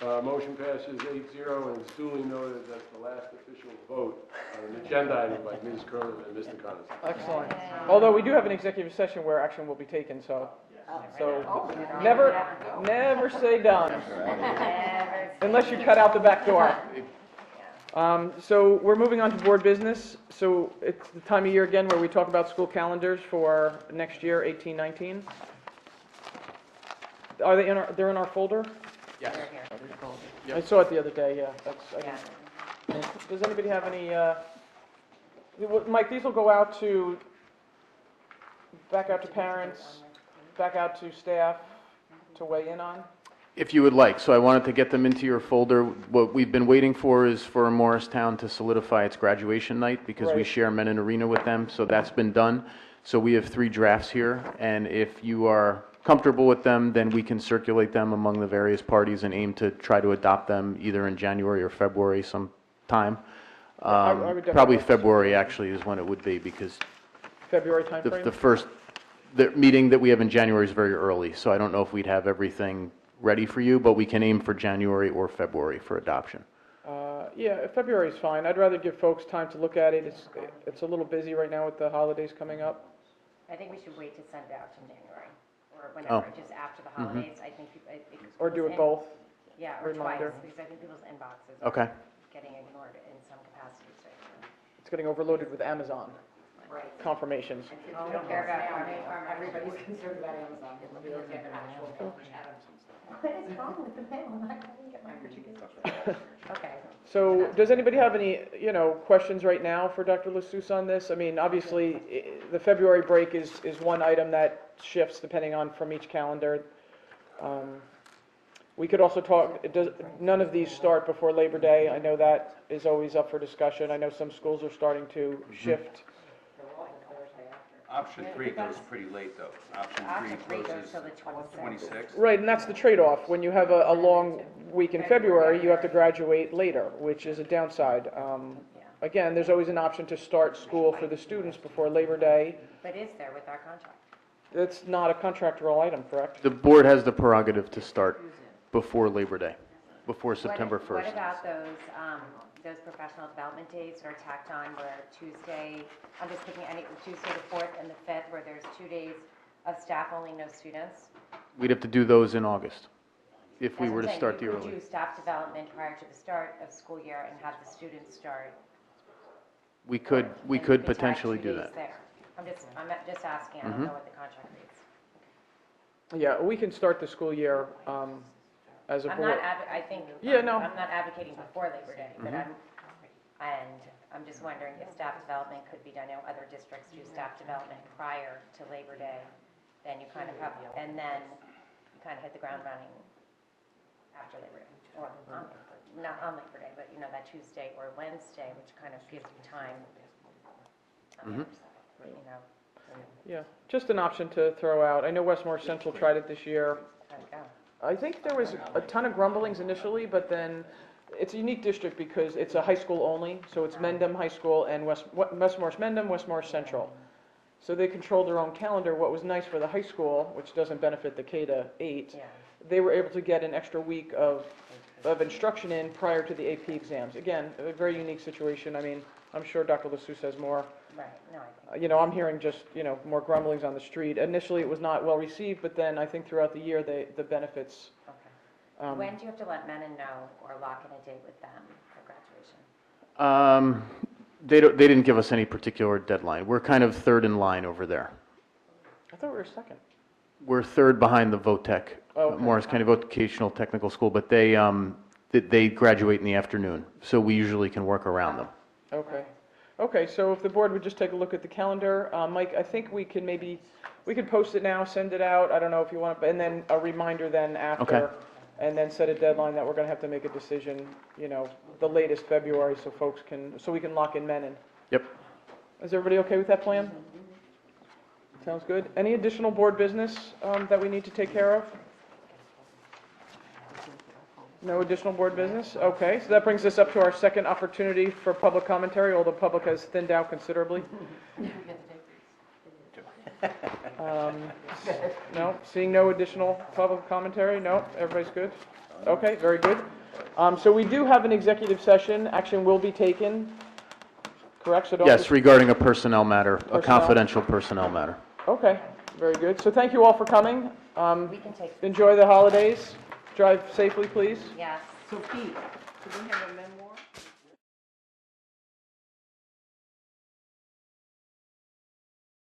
motion passes 8-0, and it's duly noted that's the last official vote on an agenda item by Ms. Cronin and Mr. Connors. Excellent. Although we do have an executive session where action will be taken, so never say done. Unless you cut out the back door. So we're moving on to board business. So it's the time of year again where we talk about school calendars for next year, 18-19. Are they they're in our folder? Yes. I saw it the other day, yeah. Does anybody have any, Mike, these will go out back out to parents, back out to staff to weigh in on? If you would like. So I wanted to get them into your folder. What we've been waiting for is for Morristown to solidify its graduation night because we Right. share Menon Arena with them. So that's been done. So we have 3 drafts here. And if you are comfortable with them, then we can circulate them among the various parties and aim to try to adopt them either in January or February sometime. I would definitely Probably like to see February, actually, is when it would be, because February the timeframe? first, the meeting that we have in January is very early, so I don't know if we'd have everything ready for you, but we can aim for January or February for adoption. Yeah, February is fine. I'd rather give folks time to look at it. It's a little busy right now with the holidays coming up. I think we should wait to send it out in January, or Oh. whenever, just after the holidays. I think, Or do it both. Yeah, or twice, Reminder. because I think people's inboxes Okay. are getting ignored in some capacities right now. It's getting overloaded with Amazon Right. confirmations. We don't care about everybody's concerned about Amazon. We don't get actual What is wrong with the mail? I'm not going to get my certificate. Okay. So, does anybody have any, questions right now for Dr. LaSusse on this? I mean, obviously, the February break is one item that shifts depending on from each calendar. We could also talk, none of these start before Labor Day. I know that is always up for discussion. I know some schools are starting to shift. Option 3 goes pretty late, though. Option 3 goes closes till the 26th. 26th. Right, and that's the trade-off. When you have a long week in February, you have to graduate later, which is a downside. Again, there's always an option to start school for the students before Labor Day. But is there with our contract? It's not a contractual item, correct? The board has the prerogative to start before Labor Day, before September 1st. What about those professional development days that are tacked on where Tuesday, I'm just picking Tuesday the 4th and the 5th, where there's 2 days of staff only, no students? We'd have to do those in August, if we That's were what to I'm start saying. the You could early. do staff development prior to the start of school year and have the students start. We could and you could tack potentially 2 do days that. there. I'm just asking, I don't know what the contract reads. Yeah, we can start the school year as a I'm board. not, I think, Yeah, no. I'm not advocating before Labor Day, but I'm just wondering if staff development could be done. I know other districts do staff development prior to Labor Day, then you kind of have, and then you kind of hit the ground running after Labor Day, or not on Labor Day, but that Tuesday or Wednesday, which kind of gives you time. Yeah, just an option to throw out. I know Westmore Central tried it this year. How'd it go? I think there was a ton of grumblings initially, but then it's a unique district because it's a high school only, so it's Mendham High School and Westmore's Mendham, Westmore's Central. So they control their own calendar. What was nice for the high school, which doesn't benefit the K-8, they were able to get an extra week of instruction in prior to the AP exams. Again, a very unique situation. I mean, I'm sure Dr. LaSusse has more. Right, no, I think. I'm hearing just, more grumblings on the street. Initially, it was not well received, but then I think throughout the year, the benefits. Okay. When do you have to let Menon know or lock in a date with them for graduation? They didn't give us any particular deadline. We're kind of third in line over there. I thought we were second. We're third behind the VOTEC, Oh, okay. Morris County Vocational Technical School, but they graduate in the afternoon, so we usually can work around them. Okay. Okay, so if the board would just take a look at the calendar, Mike, I think we could post it now, send it out, I don't know if you want, and then a reminder then after. Okay. And then set a deadline that we're gonna have to make a decision, the latest February, so we can lock in Menon. Yep. Is everybody okay with that plan? Sounds good. Any additional board business that we need to take care of? No additional board business? Okay, so that brings us up to our second opportunity for public commentary, although public has thinned out considerably. No, seeing no additional public commentary? No, everybody's good? Okay, very good. So we do have an executive session. Action will be taken, correct? So don't Yes, regarding a personnel matter, a Personnel. confidential personnel matter. Okay, very good. So thank you all for coming. We can take. Enjoy the holidays. Drive safely, please. Yes. So Pete, do we have a memoir?